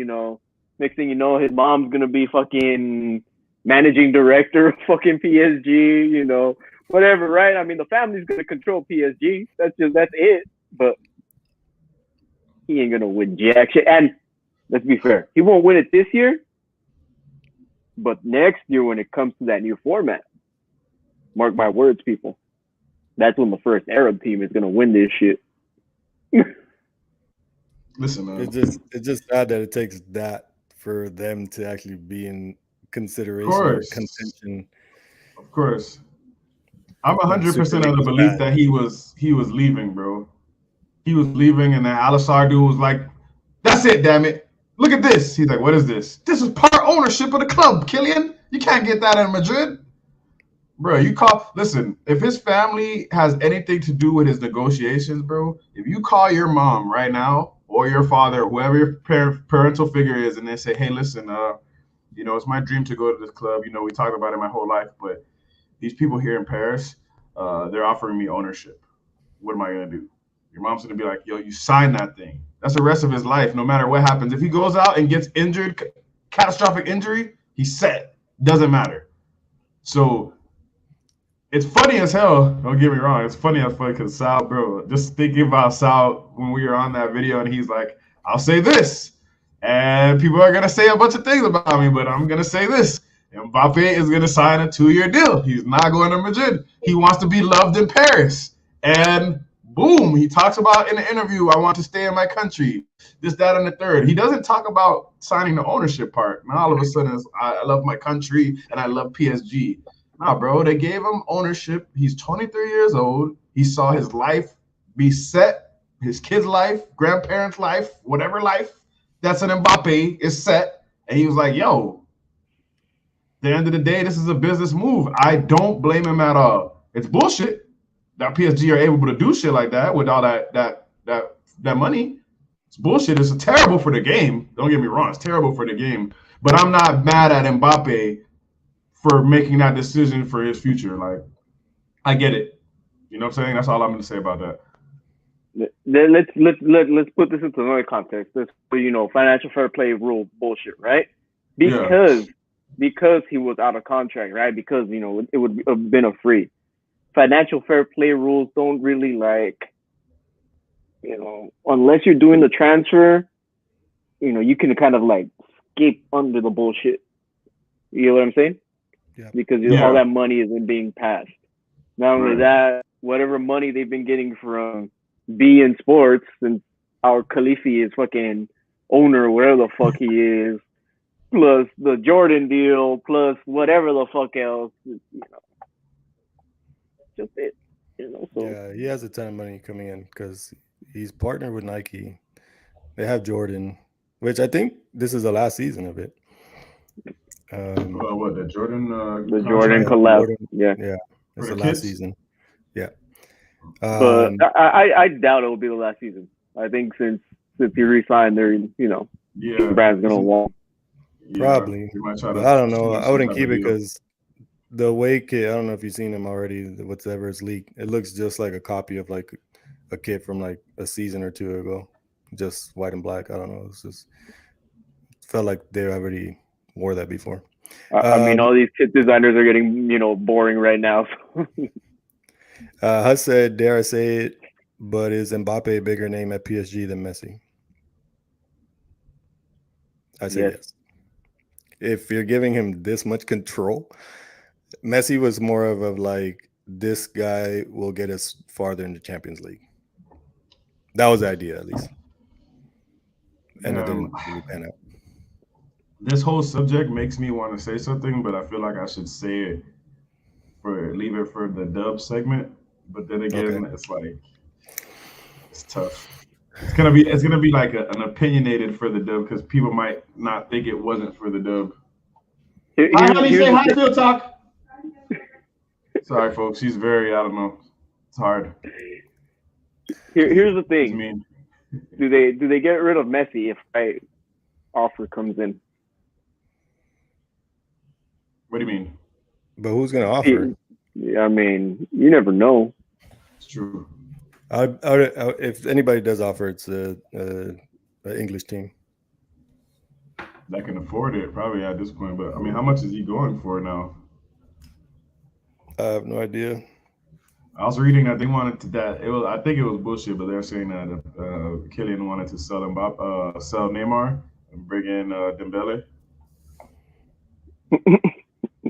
Next thing you know, his mom's going to be fucking managing director of fucking PSG, whatever, right? I mean, the family's going to control PSG. That's it. But he ain't going to win jack shit. And let's be fair, he won't win it this year. But next year, when it comes to that new format, mark my words, people, that's when the first Arab team is going to win this shit. Listen, man. It's just sad that it takes that for them to actually be in consideration or contention. Of course. I'm 100% of the belief that he was leaving, bro. He was leaving, and then Al-Assad dude was like, "That's it, damn it. Look at this." He's like, "What is this? This is part ownership of the club, Kylian. You can't get that in Madrid." Bro, listen, if his family has anything to do with his negotiations, bro, if you call your mom right now or your father, whoever your parental figure is, and they say, "Hey, listen, it's my dream to go to this club. We talked about it my whole life, but these people here in Paris, they're offering me ownership. What am I going to do?" Your mom's going to be like, "Yo, you sign that thing. That's the rest of his life, no matter what happens. If he goes out and gets injured, catastrophic injury, he's set. Doesn't matter." So it's funny as hell. Don't get me wrong. It's funny as fuck because Sal, bro, just thinking about Sal when we were on that video and he's like, "I'll say this. And people are going to say a bunch of things about me, but I'm going to say this. Mbappe is going to sign a 2-year deal. He's not going to Madrid. He wants to be loved in Paris." And boom, he talks about in the interview, "I want to stay in my country, this, that, and the third." He doesn't talk about signing the ownership part. Now all of a sudden, I love my country and I love PSG. Nah, bro, they gave him ownership. He's 23 years old. He saw his life be set, his kid's life, grandparents' life, whatever life that's an Mbappe is set. And he was like, "Yo, at the end of the day, this is a business move." I don't blame him at all. It's bullshit that PSG are able to do shit like that with all that money. It's bullshit. It's terrible for the game. Don't get me wrong. It's terrible for the game. But I'm not mad at Mbappe for making that decision for his future. Like, I get it. You know what I'm saying? That's all I'm going to say about that. Let's put this into another context. This, financial fair play rule bullshit, right? Because he was out of contract, right? Because it would have been a free. Financial fair play rules don't really unless you're doing the transfer, you can kind of skip under the bullshit. You know what I'm saying? Yeah. Because all that money isn't being passed. Not only that, whatever money they've been getting from beIN Sports, since our Khalifi is fucking owner, whatever the fuck he is, plus the Jordan deal, plus whatever the fuck else, just it. So. Yeah, he has a ton of money coming in because he's partnered with Nike. They have Jordan, which I think this is the last season of it. The Jordan? The Jordan collab. Yeah, it's the last season. Yeah, but I doubt it will be the last season. I think since he re-signed, the brand's gonna want. Probably, but I don't know. I wouldn't keep it because the away kit. I don't know if you've seen him already. Whatever is leaked, it looks just like a copy of a kit from a season or two ago, just white and black. I don't know. It's just felt like they already wore that before. I mean, all these kit designers are getting boring right now. Huss said, "Dare I say it, but is Mbappe a bigger name at PSG than Messi?" I say yes. If you're giving him this much control, Messi was more of this guy will get us farther in the Champions League. That was the idea, at least. and it didn't really pan out. This whole subject makes me want to say something, but I feel like I should leave it for the dub segment. But then again, it's like it's tough. It's gonna be like an opinionated for the dub because people might not think it wasn't for the dub. Hi, honey, say hi, FieldTalk. Sorry, folks. She's very, I don't know. It's hard. Here's the thing. Do they get rid of Messi if right offer comes in? What do you mean? But who's gonna offer? Yeah, I mean, you never know. It's true. If anybody does offer, it's an English team that can afford it, probably at this point. But I mean, how much is he going for now? I have no idea. I was reading that they wanted to I think it was bullshit, but they're saying that Kylian wanted to sell Mbappe, sell Neymar, and bring in Dembele.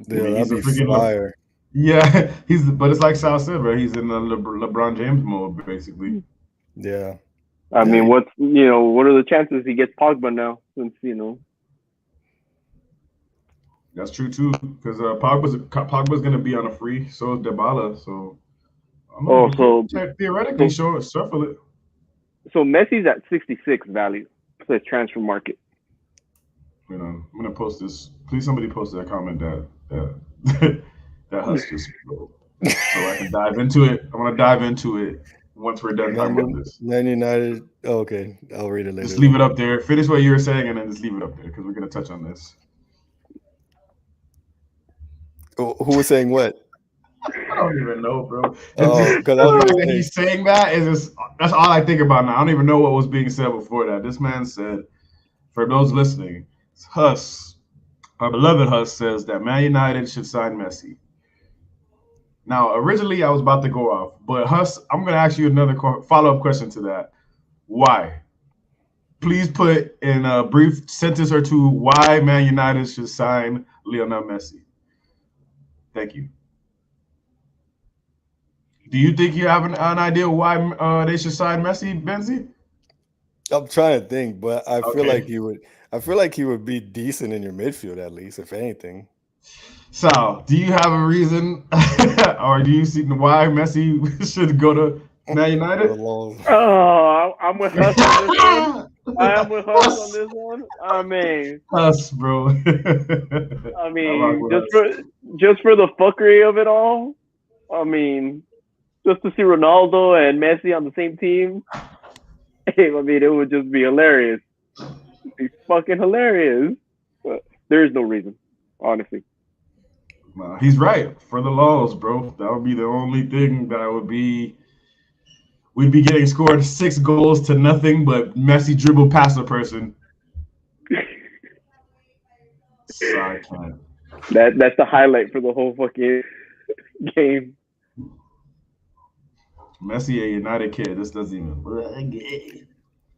Yeah, that'd be fire. Yeah, but it's like Sal said, bro. He's in the LeBron James mode, basically. Yeah. I mean, what are the chances he gets Pogba now? Since That's true too, because Pogba's gonna be on a free, so is Dybala. So theoretically, shuffle it. So Messi's at 66 value. Says transfer market. I'm gonna post this. Please, somebody post that comment that Huss just wrote, so I can dive into it. I want to dive into it once we're done talking about this. Man United. Oh, okay, I'll read it later. Just leave it up there. Finish what you were saying, and then just leave it up there because we're gonna touch on this. Who was saying what? I don't even know, bro. He's saying that that's all I think about now. I don't even know what was being said before that. This man said, for those listening, Huss, our beloved Huss, says that Man United should sign Messi. Now, originally I was about to go off, but Huss, I'm going to ask you another follow-up question to that. Why? Please put in a brief sentence or two why Man United should sign Lionel Messi. Thank you. Do you think you have an idea why they should sign Messi, Benzi? I'm trying to think, but I feel like he would. I feel like he would be decent in your midfield at least, if anything. So, do you have a reason, or do you see why Messi should go to Man United? Oh, I'm with Huss on this one. I am with Huss on this one. I mean, Huss, bro. I mean, just for the fuckery of it all. I mean, just to see Ronaldo and Messi on the same team. Hey, I mean, it would just be hilarious. It'd be fucking hilarious. But there is no reason, honestly. He's right. For the laws, bro. That would be the only thing that would be. We'd be getting scored 6 goals to nothing, but Messi dribbled past a person. Sorry, can't. That's the highlight for the whole fucking game. Messi, a United kid. This doesn't even.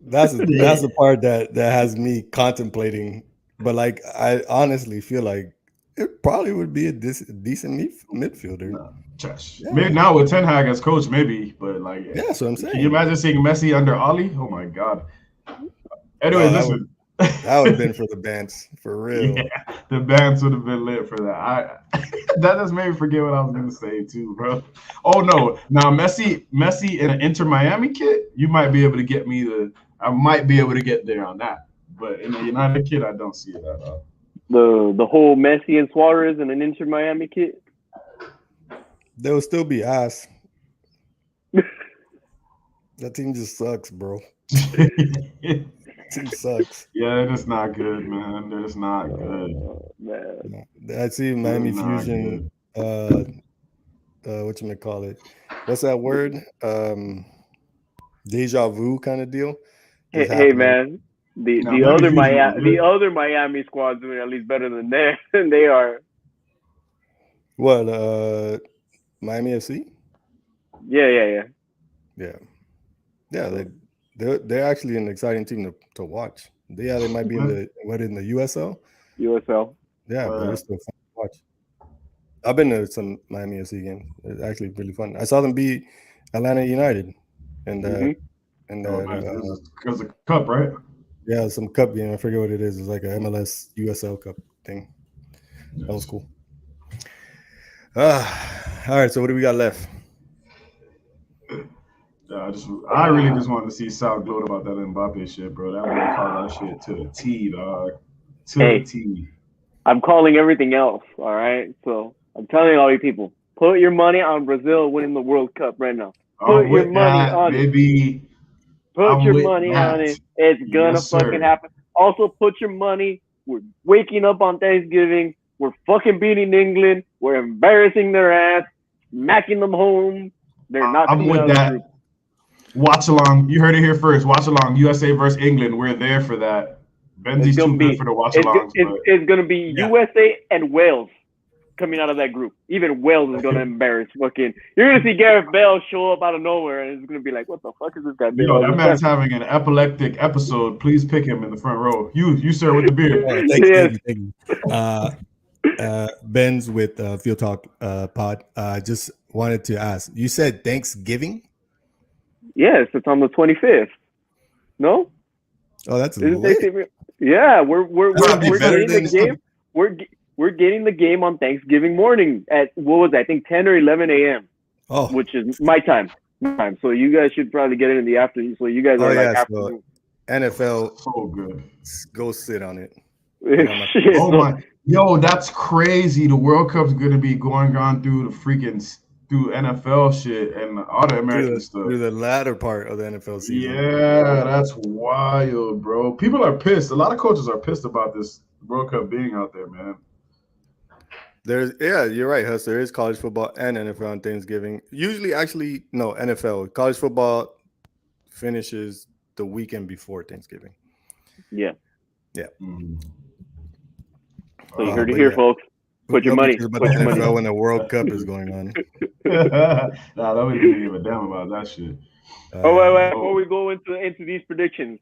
That's the part that has me contemplating. But like, I honestly feel like it probably would be a decent midfielder. No, trash. Yeah. Maybe now with Ten Hag as coach, maybe. But like, yeah, that's what I'm saying. Can you imagine seeing Messi under Oli? Oh my God. Anyway, listen. That would have been for the bands, for real. Yeah, the bands would have been lit for that. That just made me forget what I was gonna say too, bro. Oh no! Now Messi in an Inter Miami kit, you might be able to get me I might be able to get there on that, but in a United kit, I don't see it at all. The whole Messi and Suarez in an Inter Miami kit, they'll still be ass. That team just sucks, bro. Team sucks. Yeah, they're just not good, man. They're just not good. Man. I see Miami Fusion. Whatchamacallit? What's that word? Deja vu kind of deal. Hey man, the other Miami squad's doing at least better than they are. What? Miami FC? Yeah. They're actually an exciting team to watch. They might be in the USL? USL. Yeah, but it's still fun to watch. I've been to some Miami FC games. It's actually really fun. I saw them beat Atlanta United, and because of cup, right? Yeah, some cup game. I forget what it is. It's like a MLS USL Cup thing. That was cool. All right. So what do we got left? I really just wanted to see Sal gloat about that Mbappe shit, bro. That boy called that shit to the T, dog. To the T. I'm calling everything else. All right. So I'm telling all you people, put your money on Brazil winning the World Cup right now. Put your money on baby. it. Put your money on it. It's gonna fucking happen. Also, put your money. We're waking up on Thanksgiving. We're fucking beating England. We're embarrassing their ass, smacking them home. They're not I'm with that. Group. Watch along. You heard it here first. Watch along. USA versus England. We're there for that. Benzi's too good for the watch alongs. It's going to be USA and Wales coming out of that group. Even Wales is going to embarrass fucking. You're going to see Gareth Bale show up out of nowhere, and it's going to be like, what the fuck is this guy doing? Yo, that man's having an epileptic episode. Please pick him in the front row. You sir, with the beard. Thank you. Ben's with FieldTalk pod. Just wanted to ask. You said Thanksgiving? Yes, it's on the 25th. No? Oh, that's lit. Yeah, we're getting the game. We're getting the game on Thanksgiving morning at what was that? I think 10 or 11 a.m. Oh, which is my time. So you guys should probably get it in the afternoon. So you guys are like afternoon. NFL, so good. Go sit on it. Oh my, yo, that's crazy. The World Cup's gonna be going on through the freaking NFL shit and all the American stuff. Through the latter part of the NFL season. Yeah, that's wild, bro. People are pissed. A lot of coaches are pissed about this World Cup being out there, man. You're right, Huss. There is college football and NFL on Thanksgiving. Usually, actually, no, NFL. College football finishes the weekend before Thanksgiving. Yeah. Yeah. Mm-hmm. So you heard it here, folks. Put your money. Put your money when the World Cup is going on. Nah, nobody didn't give a damn about that shit. Wait. Before we go into these predictions,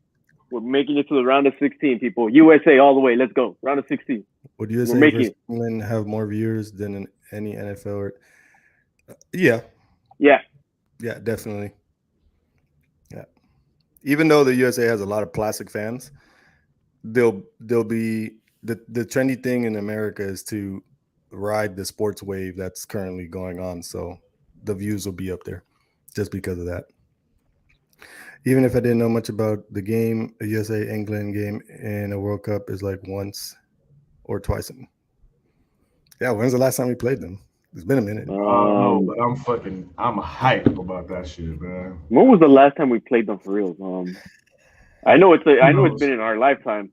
we're making it to the round of 16, people. USA all the way. Let's go. Round of 16. Would USA versus England have more viewers than any NFL? Yeah, definitely. Yeah. Even though the USA has a lot of plastic fans, they'll be the trendy thing in America is to ride the sports wave that's currently going on. So the views will be up there just because of that. Even if I didn't know much about the game, a USA-England game in a World Cup is like once or twice. When's the last time we played them? It's been a minute. No, but I'm hyped about that shit, man. When was the last time we played them for real? I know it's been in our lifetime.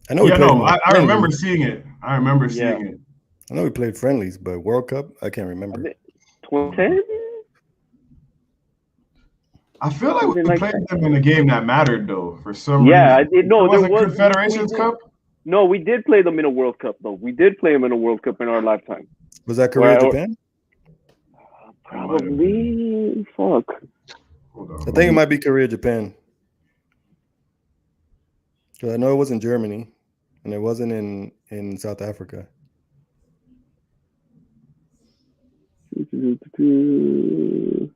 I know. I remember seeing it. I know we played friendlies, but World Cup, I can't remember. 2010. I feel like we played them in a game that mattered, though, for some reason. There was Confederations Cup? No, we did play them in a World Cup, though. We did play them in a World Cup in our lifetime. Was that Korea, Japan? Probably. Fuck. I think it might be Korea, Japan. Because I know it was in Germany, and it wasn't in South Africa. I'm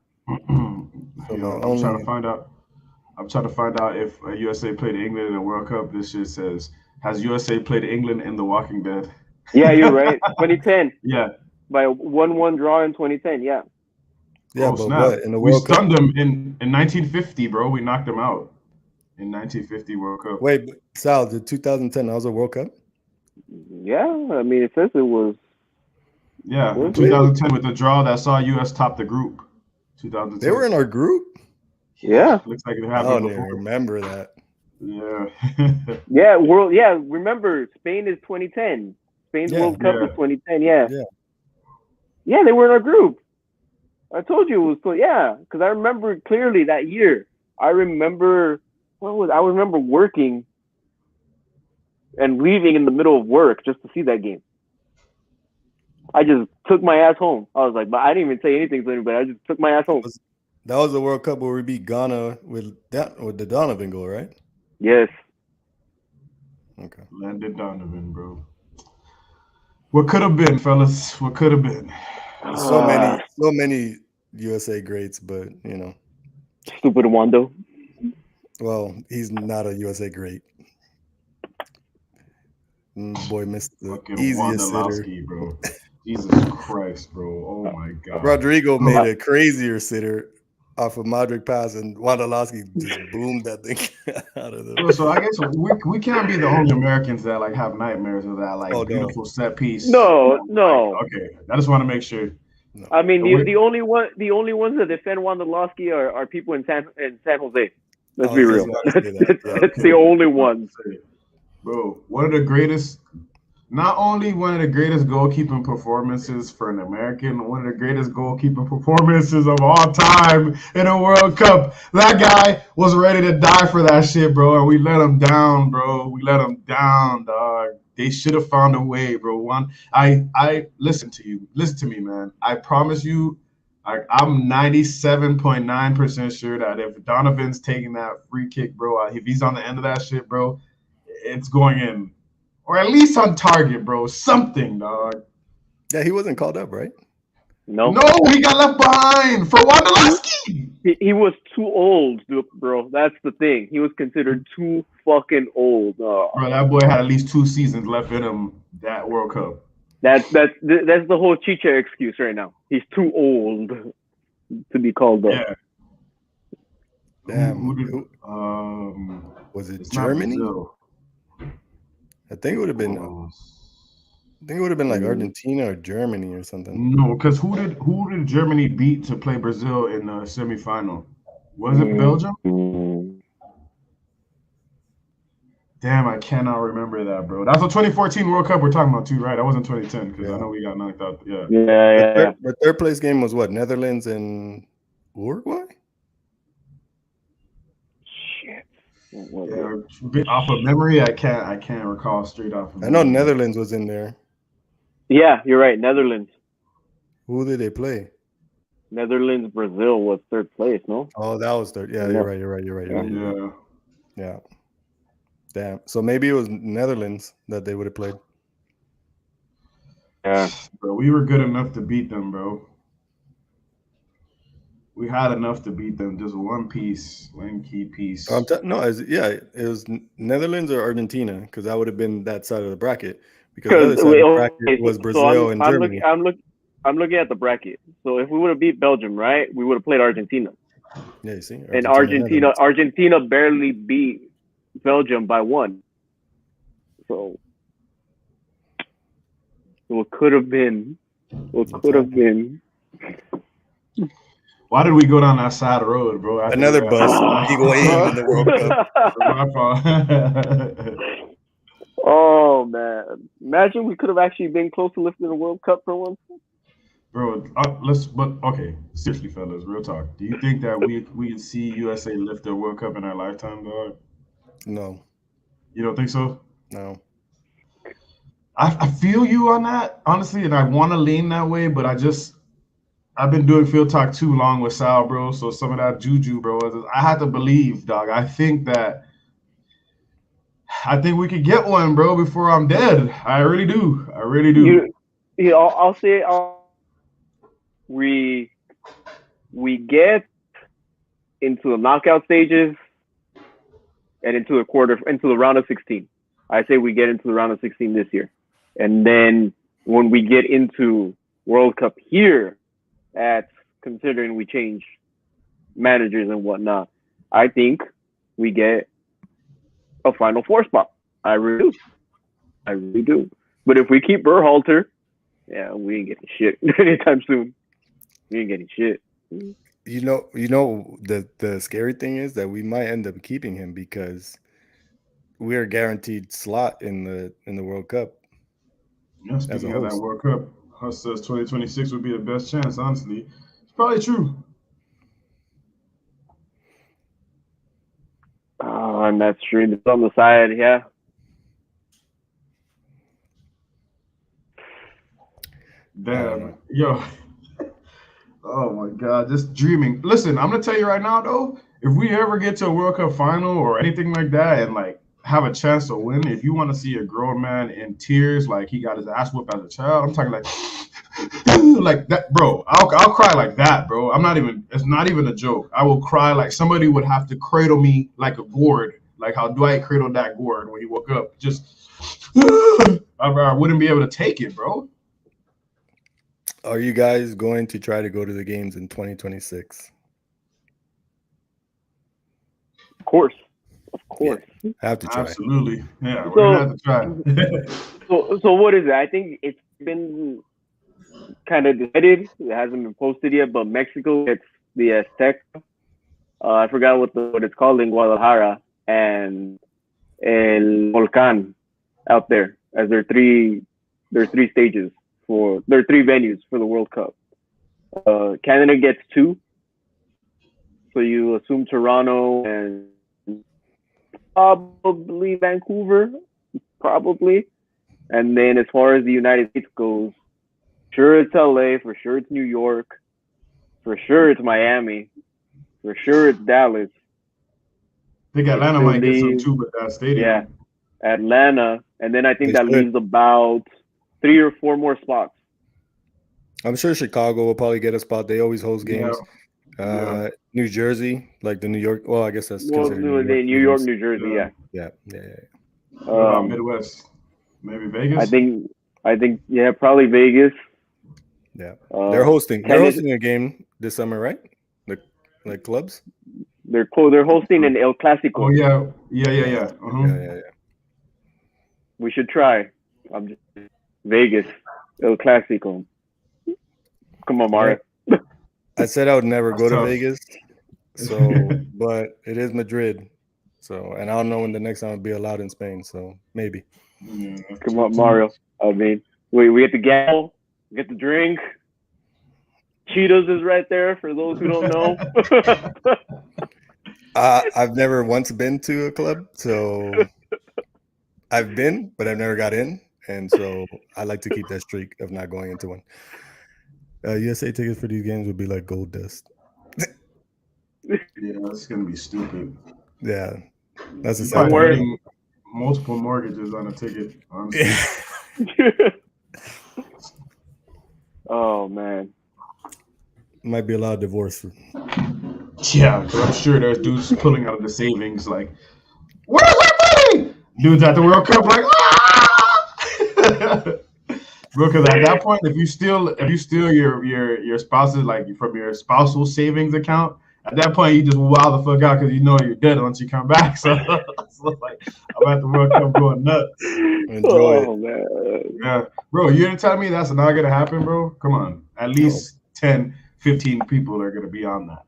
trying to find out if USA played England in a World Cup. This shit says, has USA played England in The Walking Dead? Yeah, you're right. 2010. Yeah. By a 1-1 draw in 2010. Yeah. Yeah, but what? In the World Cup? We stunned them in 1950, bro. We knocked them out in 1950 World Cup. Wait, Sal, the 2010, that was a World Cup? Yeah, I mean, it says it was. Yeah, 2010 with the draw that saw US top the group. 2010. They were in our group? Yeah. Looks like it happened before. I remember that. Yeah. Remember, Spain is 2010. Spain's World Cup is 2010, Yeah, they were in our group. I told you it was because I remember clearly that year. I remember working and leaving in the middle of work just to see that game. I just took my ass home. I was like, but I didn't even say anything to anybody. I just took my ass home. That was the World Cup where we beat Ghana with the Donovan goal, right? Yes. Okay. Landon Donovan, bro. What could have been, fellas? What could have been? So many USA greats, but Stupid Wando. Well, he's not a USA great. Boy missed the Fucking easiest sitter. Wondolowski, bro. Jesus Christ, bro. Oh my God. Rodrigo made a crazier sitter off of Modric pass, and Wondolowski just boomed that thing out of the. So I guess we can't be the only Americans that like have nightmares of that like beautiful set piece. No. Okay, I just want to make sure. No. I mean, the only ones that defend Wondolowski are people in San Jose. Let's be real. That's the only ones. Bro, one of the greatest. Not only one of the greatest goalkeeping performances for an American, one of the greatest goalkeeping performances of all time in a World Cup. That guy was ready to die for that shit, bro, and we let him down, bro. We let him down, dog. They should have found a way, bro. I listen to you. Listen to me, man. I promise you, I'm 97.9% sure that if Donovan's taking that free kick, bro, if he's on the end of that shit, bro, it's going in. Or at least on target, bro. Something, dog. Yeah, he wasn't called up, right? No, he got left behind for Wondolowski. He was too old, bro. That's the thing. He was considered too fucking old. Bro, that boy had at least 2 seasons left in him that World Cup. That's the whole Chicha excuse right now. He's too old to be called up. Yeah. Damn. Was it Germany? I think it would have been. I think it would have been like Argentina or Germany or something. No, because who did Germany beat to play Brazil in the semifinal? Was it Belgium? Damn, I cannot remember that, bro. That's a 2014 World Cup we're talking about too, right? That wasn't 2010 because I know we got knocked out. Yeah. The third place game was what? Netherlands and Uruguay? Yeah, off of memory, I can't recall straight off of memory. I know Netherlands was in there. Yeah, you're right. Netherlands. Who did they play? Netherlands, Brazil was third place, no? Oh, that was third. Yeah, you're right. Yeah. Damn. So maybe it was Netherlands that they would have played. Yeah. Bro, we were good enough to beat them, bro. We had enough to beat them. Just one key piece. It was Netherlands or Argentina, because that would have been that side of the bracket. Because the other side of the bracket was Brazil and Germany. I'm looking at the bracket. So if we would have beat Belgium, right, we would have played Argentina. Yeah, you see. Argentina barely beat Belgium by 1. So it could have been. Why did we go down that side road, bro? Another bus. Eagle aim in the World Cup. Oh man! Imagine we could have actually been close to lifting the World Cup for once. Bro, okay. Seriously, fellas, real talk. Do you think that we see USA lift the World Cup in our lifetime, dog? No. You don't think so? No. I feel you on that, honestly, and I want to lean that way, but I've been doing FieldTalk too long with Sal, bro. So some of that juju, bro, I had to believe, dog. I think we could get one, bro, before I'm dead. I really do. I'll say we get into the knockout stages and into the round of 16. I say we get into the round of 16 this year, and then when we get into World Cup here, that's considering we change managers and whatnot, I think we get a Final Four spot. I really do. But if we keep Berhalter, we ain't getting shit anytime soon. We ain't getting shit. You know the scary thing is that we might end up keeping him because we're a guaranteed slot in the World Cup. Yeah, speaking of that World Cup, Huss says 2026 would be the best chance, honestly. It's probably true. Oh, and that's true. It's on the side, yeah. Damn. Yo. Oh, my God. Just dreaming. Listen, I'm going to tell you right now, though, if we ever get to a World Cup final or anything like that and, like, have a chance to win, if you want to see a grown man in tears, like he got his ass whooped as a child, I'm talking like that, bro. I'll cry like that, bro. It's not even a joke. I will cry like somebody would have to cradle me like a gourd, like how Dwight cradled that gourd when he woke up. Just I wouldn't be able to take it, bro. Are you guys going to try to go to the games in 2026? Of course. Yeah, have to try. Absolutely. Yeah, we're gonna have to try. so what is it? I think it's been kind of decided. It hasn't been posted yet, but Mexico gets the Azteca. I forgot what it's called in Guadalajara, and El Volcan out there as their three stages for their three venues for the World Cup. Canada gets two, so you assume Toronto and probably Vancouver, probably. And then as far as the United States goes, sure it's LA, for sure it's New York, for sure it's Miami, for sure it's Dallas. I think Atlanta might get some too with that stadium. Yeah, Atlanta, and then I think that leaves about 3 or 4 more spots. I'm sure Chicago will probably get a spot. They always host games. Yeah. New Jersey, like the New York. Well, I guess that's considered New York, New Jersey. Yeah. What about Midwest? Maybe Vegas. I think, probably Vegas. Yeah, they're hosting. They're hosting a game this summer, right? Like clubs. They're hosting an El Clasico. Oh yeah. Yeah. We should try. Vegas El Clasico. Come on, Mario. I said I would never go to Vegas, so but it is Madrid, so and I don't know when the next time will be allowed in Spain, so maybe. Come on, Mario. I mean, we get to gamble, we get to drink. Cheetos is right there for those who don't know. I've never once been to a club, so I've been, but I've never got in, and so I like to keep that streak of not going into one. USA tickets for these games would be like gold dust. Yeah, that's gonna be stupid. Yeah, that's the sad part. Multiple mortgages on a ticket. Honestly. Oh man, might be a lot of divorce. Yeah, because I'm sure there's dudes pulling out of the savings like, "Where's my money?" Dudes at the World Cup like, "Ah!" Because at that point, if you steal your spouse's like from your spousal savings account, at that point you just wild the fuck out because you know you're dead once you come back. So, like I'm at the World Cup going nuts. Enjoy it. Man. Yeah, bro, you're gonna tell me that's not gonna happen, bro? Come on, at least 10, 15 people are gonna be on that.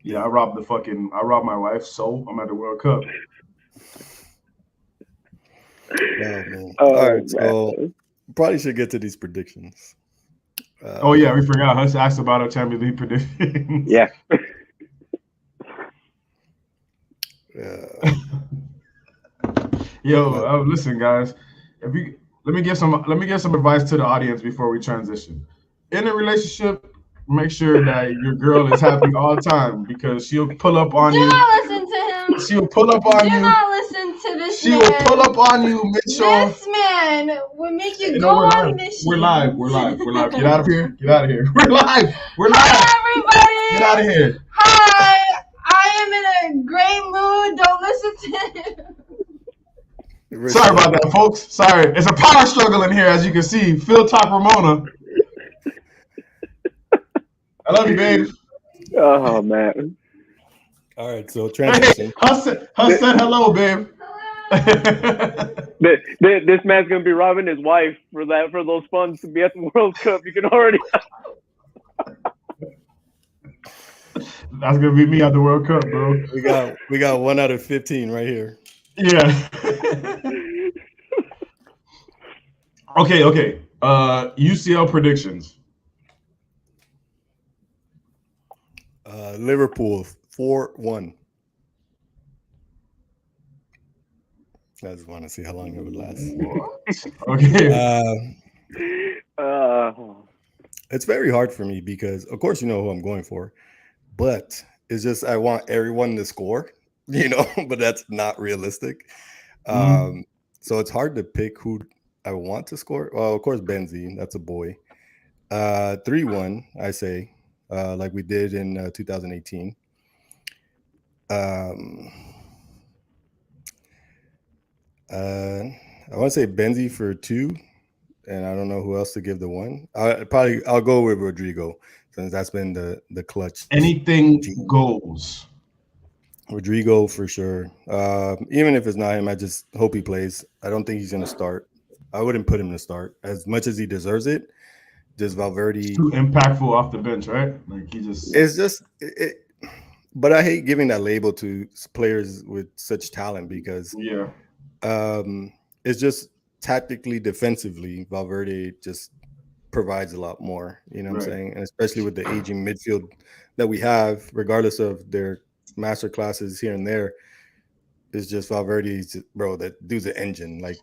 Yeah, I robbed my wife, so I'm at the World Cup. All right, so probably should get to these predictions. Oh yeah, we forgot. Let's ask about our Champions League predictions. Yeah. Yo, listen, guys. Let me give some advice to the audience before we transition. In a relationship, make sure that your girl is happy all the time because she'll pull up on you. Do not listen to him. She'll pull up on you. Do not listen to this she man. She will pull up on you, Mitchell. This man will make you go on missions. We're live. Get out of here. We're live. Hi, everybody. Get out of here. Hi. I am in a great mood. Don't listen to him. Sorry about that, folks. Sorry. It's a power struggle in here, as you can see. FieldTalk Ramona. I love you, babe. Oh, man. All right, so transition. Hey, Huss said hello, babe. This man's going to be robbing his wife for those funds to be at the World Cup. You can already... That's going to be me at the World Cup, bro. We got 1 out of 15 right here. Yeah. Okay. UCL predictions. Liverpool 4-1. I just want to see how long it would last. Okay. It's very hard for me because, of course, you know who I'm going for, but it's just I want everyone to score, but that's not realistic. So it's hard to pick who I want to score. Well, of course, Benzema, that's a boy. 3-1, I say, like we did in 2018. I want to say Benzi for 2, and I don't know who else to give the 1. I'll go with Rodrigo since that's been the clutch. Anything goes. Rodrigo for sure. Even if it's not him, I just hope he plays. I don't think he's going to start. I wouldn't put him to start as much as he deserves it. Just Valverde. Too impactful off the bench, right? Like he just. It's just. But I hate giving that label to players with such talent because it's just tactically, defensively, Valverde just provides a lot more. You know what I'm saying? And especially with the aging midfield that we have, regardless of their master classes here and there, it's just Valverde's, bro, that dude's an engine. Like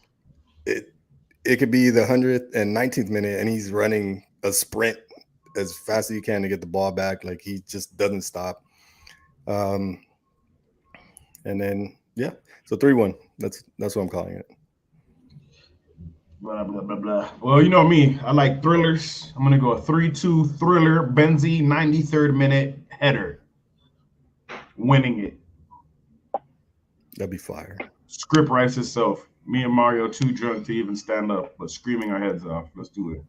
it could be the 119th minute and he's running a sprint as fast as he can to get the ball back. Like he just doesn't stop. And then so 3-1. That's what I'm calling it. Blah blah blah blah. Well, you know me, I like thrillers. I'm gonna go a 3-2 thriller. Benzi 93rd minute header, winning it. That'd be fire. Script writes itself. Me and Mario too drunk to even stand up, but screaming our heads off. Let's do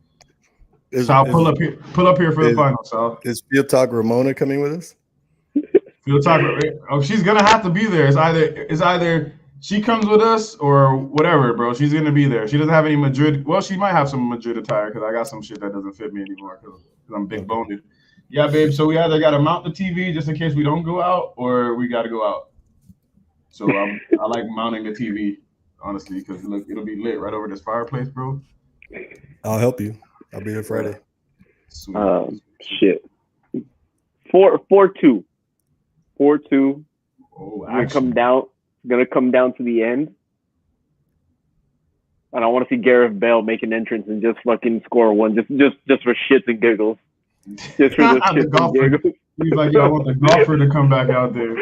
it. Sal, pull up here for the final, Sal. Is FieldTalk Ramona coming with us? FieldTalk. Oh, she's gonna have to be there. It's either she comes with us or whatever, bro. She's gonna be there. She doesn't have any Madrid. Well, she might have some Madrid attire because I got some shit that doesn't fit me anymore because I'm big boned. Yeah, babe. So we either gotta mount the TV just in case we don't go out, or we gotta go out. So I like mounting the TV, honestly, because look, it'll be lit right over this fireplace, bro. I'll help you. I'll be there Friday. Shit. 4-2. 4-2. Oh, Gonna come down to the end. And I want to see Gareth Bale make an entrance and just fucking score one, just for shits and giggles. Just for the shits and giggles. He's like, yo, I want the golfer to come back out there.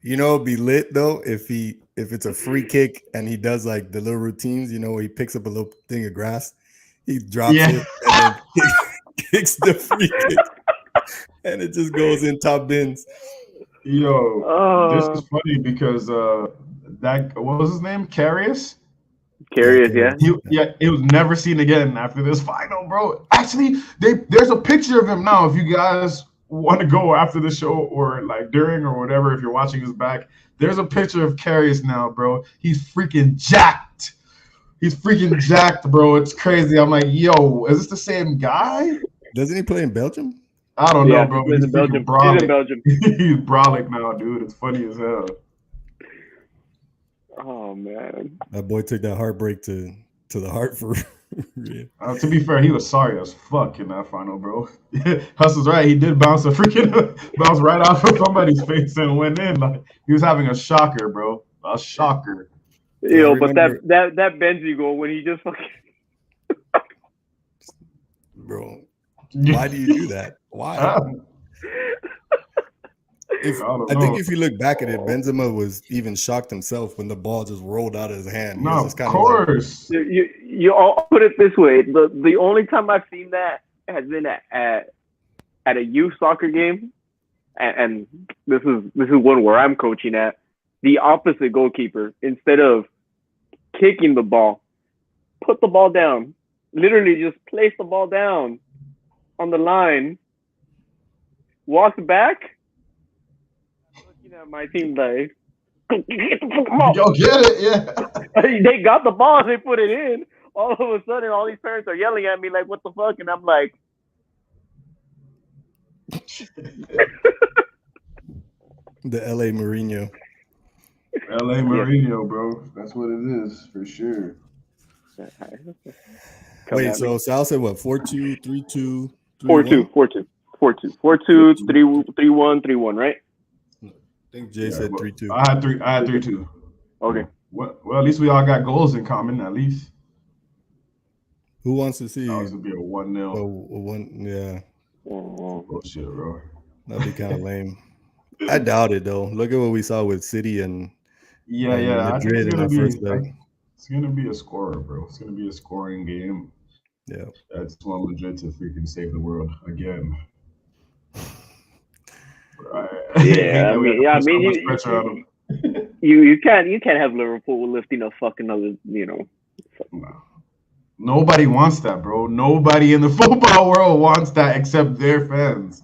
You know, it'd be lit though if it's a free kick and he does like the little routines, you know, where he picks up a little thing of grass, he drops it and then kicks the free kick, and it just goes in top bins. Yo, this is funny because what was his name? Karius, yeah. It was never seen again after this final, bro. Actually, there's a picture of him now. If you guys want to go after the show or like during or whatever, if you're watching us back, there's a picture of Karius now, bro. He's freaking jacked. Bro. It's crazy. I'm like, yo, is this the same guy? Doesn't he play in Belgium? I don't know, bro. He's in Belgium. Brolic. He's in Belgium. He's brolic now, dude. It's funny as hell. Oh man, that boy took that heartbreak to the heart for real. To be fair, he was sorry as fuck in that final, bro. Hustle's right. He did bounce right off of somebody's face and went in. Like he was having a shocker, bro. A shocker. Yo, but that Benji goal when he just fucking bro. Why do you do that? Why? I think if you look back at it, Benzema was even shocked himself when the ball just rolled out of his hand. No, of course. Like, you all put it this way: the only time I've seen that has been at a youth soccer game, and this is one where I'm coaching at. The opposite goalkeeper, instead of kicking the ball, put the ball down. Literally, just place the ball down on the line, walks back, looking at my team like, get the fuck off. Yo, get it, yeah. They got the ball, they put it in. All of a sudden, all these parents are yelling at me like, what the fuck? And I'm like, the LA Mourinho. LA Mourinho, bro. That's what it is, for sure. Wait, so Sal said what? 4-2, 3-2, 4-2, 4-2, 4-2, 4-2, 3-1, 3-1, right? I think Jay said 3-2. I had 3-2. Okay. Well, at least we all got goals in common, at least. Who wants to see? This would be a 1-0. Yeah. Bullshit, bro. That'd be kind of lame. I doubt it though. Look at what we saw with City and Madrid in our first leg. It's gonna be a scorer, bro. It's gonna be a scoring game. Yeah. I just want Madrid to freaking save the world again. Yeah, I mean, You can't have Liverpool lifting a fucking other, No. Nobody wants that, bro. Nobody in the football world wants that except their fans.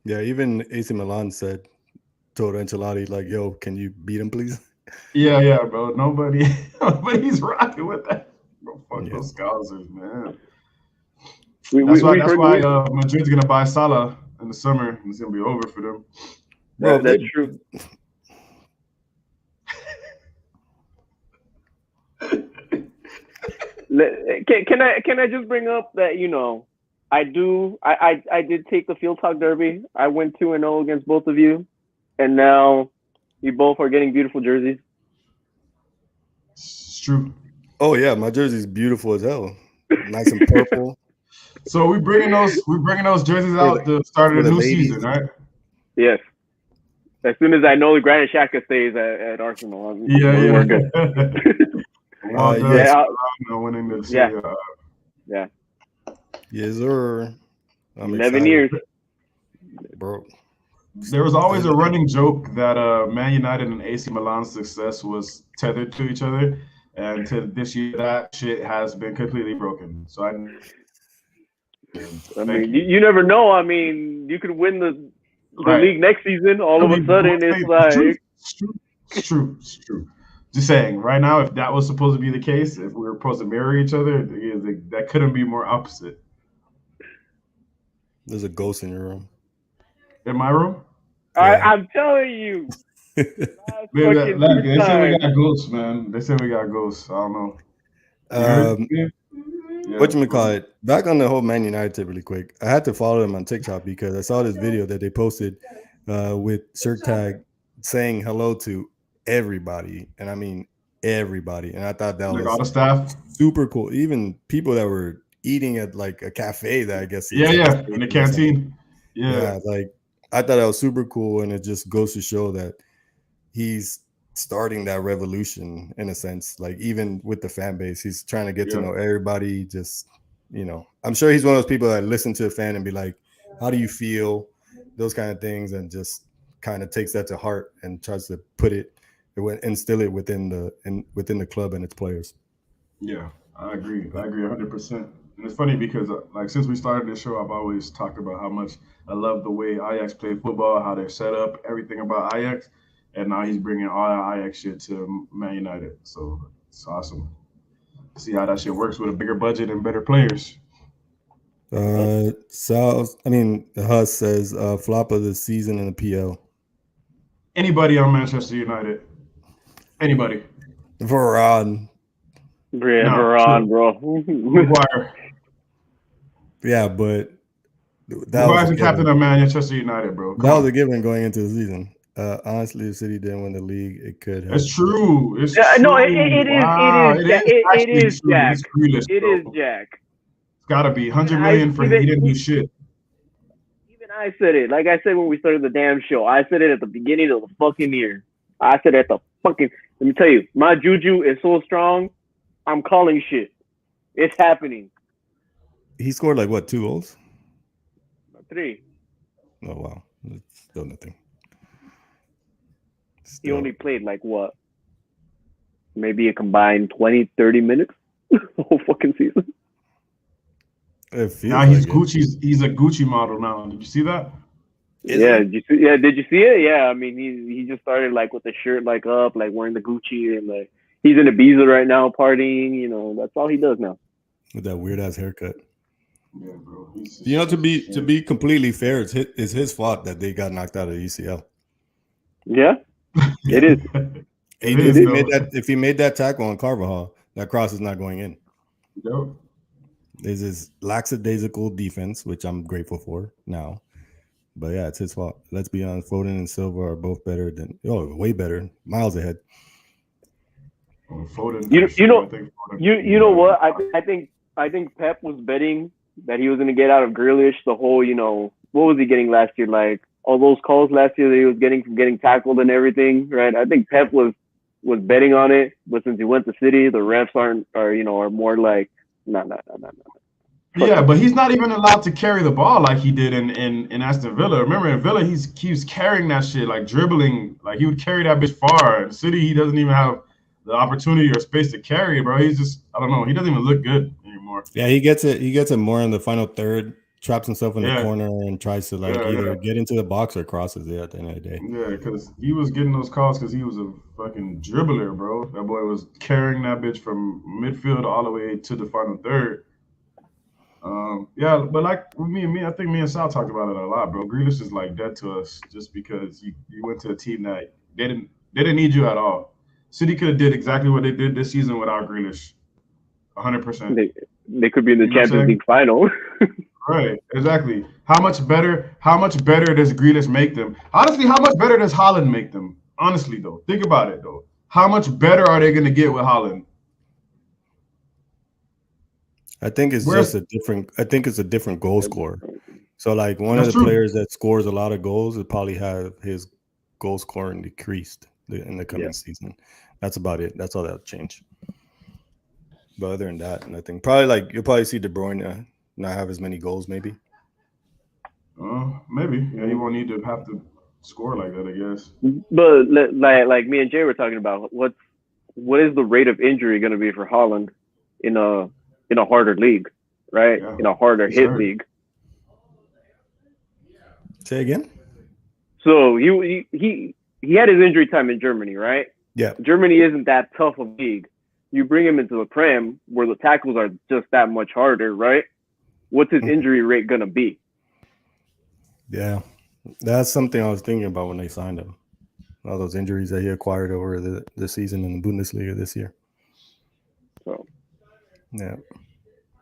Yeah, even AC Milan told Ancelotti, like, yo, can you beat him, please? Yeah, bro. Nobody's rocking with that. Bro, fuck those Scousers, man. That's why Madrid's gonna buy Salah in the summer, and it's gonna be over for them. That's true. Can I just bring up that I did take the FieldTalk Derby. I went 2-0 against both of you, and now you both are getting beautiful jerseys. It's true. Oh yeah, my jersey's beautiful as hell, nice and purple. So we're bringing those jerseys out the start of the new season, right? Yes. As soon as I know the Granit Xhaka stays at Arsenal, we're good. Winning this yeah. Yes, sir. 11 years, bro. There was always a running joke that Man United and AC Milan's success was tethered to each other, and to this year that shit has been completely broken. So I mean, you never know. I mean, you could win the league next season. All of a sudden, it's like it's true. Just saying, right now, if that was supposed to be the case, if we were supposed to marry each other, that couldn't be more opposite. There's a ghost in your room. In my room? I'm telling you. They say we got ghosts, man. They say we got ghosts. I don't know. Whatchamacallit, back on the whole Man United tip really quick. I had to follow them on TikTok because I saw this video that they posted with Shirt Tag saying hello to everybody. And I mean everybody. And I thought that was all the staff. Super cool. Even people that were eating at like a cafe that I guess in the canteen. Yeah, like I thought that was super cool, and it just goes to show that he's starting that revolution in a sense. Like even with the fan base, he's trying to get to know everybody. Just I'm sure he's one of those people that listen to a fan and be like, "How do you feel?" Those kind of things, and just kind of takes that to heart and tries to instill it within the club and its players. Yeah, I agree 100%. And it's funny because since we started this show, I've always talked about how much I love the way Ajax play football, how they're set up, everything about Ajax. And now he's bringing all that Ajax shit to Man United. So it's awesome. See how that shit works with a bigger budget and better players. Huss says flop of the season in the PL. Anybody on Manchester United? Anybody? Varane. Varane, bro. Maguire. Yeah, but that was the captain of Manchester United, bro. That was a given going into the season. Honestly, if City didn't win the league, it could have. It's true. It is. No, it is Jack. It is Jack. It's got to be 100 million for he didn't do shit. Even I said it. Like I said when we started the damn show. I said it at the beginning of the fucking year. I said at the fucking. Let me tell you, my juju is so strong. I'm calling shit. It's happening. He scored like what, 2 goals? 3. Oh wow, it's still nothing. He only played like what? Maybe a combined 20, 30 minutes the whole fucking season. Now he's Gucci's. He's a Gucci model now. Did you see that? Did you see it? Yeah, I mean he just started like with the shirt like up, like wearing the Gucci, and like he's in Ibiza right now partying. That's all he does now. With that weird ass haircut. Yeah, bro. To be completely fair, it's his fault that they got knocked out of the UCL. Yeah, it is. If he made that tackle on Carvajal, that cross is not going in. Nope. There's his lackadaisical defense, which I'm grateful for now. But yeah, it's his fault. Let's be honest. Foden and Silva are both way better, miles ahead. Foden. You know what? I think Pep was betting that he was going to get out of Grealish the whole. What was he getting last year? Like all those calls last year that he was getting from getting tackled and everything, right? I think Pep was betting on it, but since he went to City, the refs are more like no. Yeah, but he's not even allowed to carry the ball like he did in Aston Villa. Remember, in Villa, he was carrying that shit, like dribbling, like he would carry that bitch far. In City, he doesn't even have the opportunity or space to carry it, bro. He's just, I don't know, he doesn't even look good anymore. Yeah, he gets it more in the final third, traps himself in the corner and tries to either get into the box or crosses it at the end of the day. Yeah, because he was getting those calls because he was a fucking dribbler, bro. That boy was carrying that bitch from midfield all the way to the final third. Yeah, but like with me, I think me and Sal talked about it a lot, bro. Grealish is like dead to us just because you went to a team that they didn't need you at all. City could have did exactly what they did this season without Grealish, 100%. They could be in the Champions League final. Right, exactly. How much better does Grealish make them? Honestly, how much better does Haaland make them? Honestly, though, think about it though. How much better are they going to get with Haaland? I think it's a different goal scorer. So like one of the players that scores a lot of goals would probably have his goal scoring decreased in the coming season. That's about it. That's all that'll change. But other than that, nothing. Probably like you'll probably see De Bruyne not have as many goals, maybe. Maybe. Yeah, he won't need to have to score like that, I guess. But like me and Jay were talking about, what is the rate of injury going to be for Haaland in a harder league, right? Yeah, in a harder hit league. Say again. So he had his injury time in Germany, right? Yeah. Germany isn't that tough of a league. You bring him into the Prem where the tackles are just that much harder, right? What's his injury rate gonna be? Yeah, that's something I was thinking about when they signed him. All those injuries that he acquired over the season in the Bundesliga this year. So, yeah.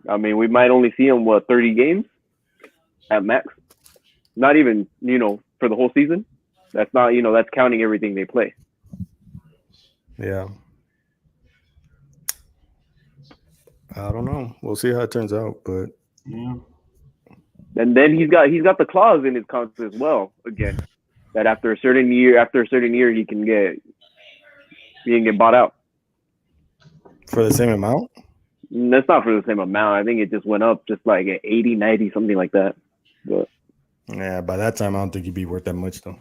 I mean, we might only see him 30 games at max. Not even, for the whole season. That's not, that's counting everything they play. Yeah. I don't know. We'll see how it turns out, but yeah. And then he's got the clause in his contract as well. Again, that after a certain year, he can get bought out for the same amount. That's not for the same amount. I think it just went up, just like at 80, 90, something like that. But yeah, by that time, I don't think he'd be worth that much, though.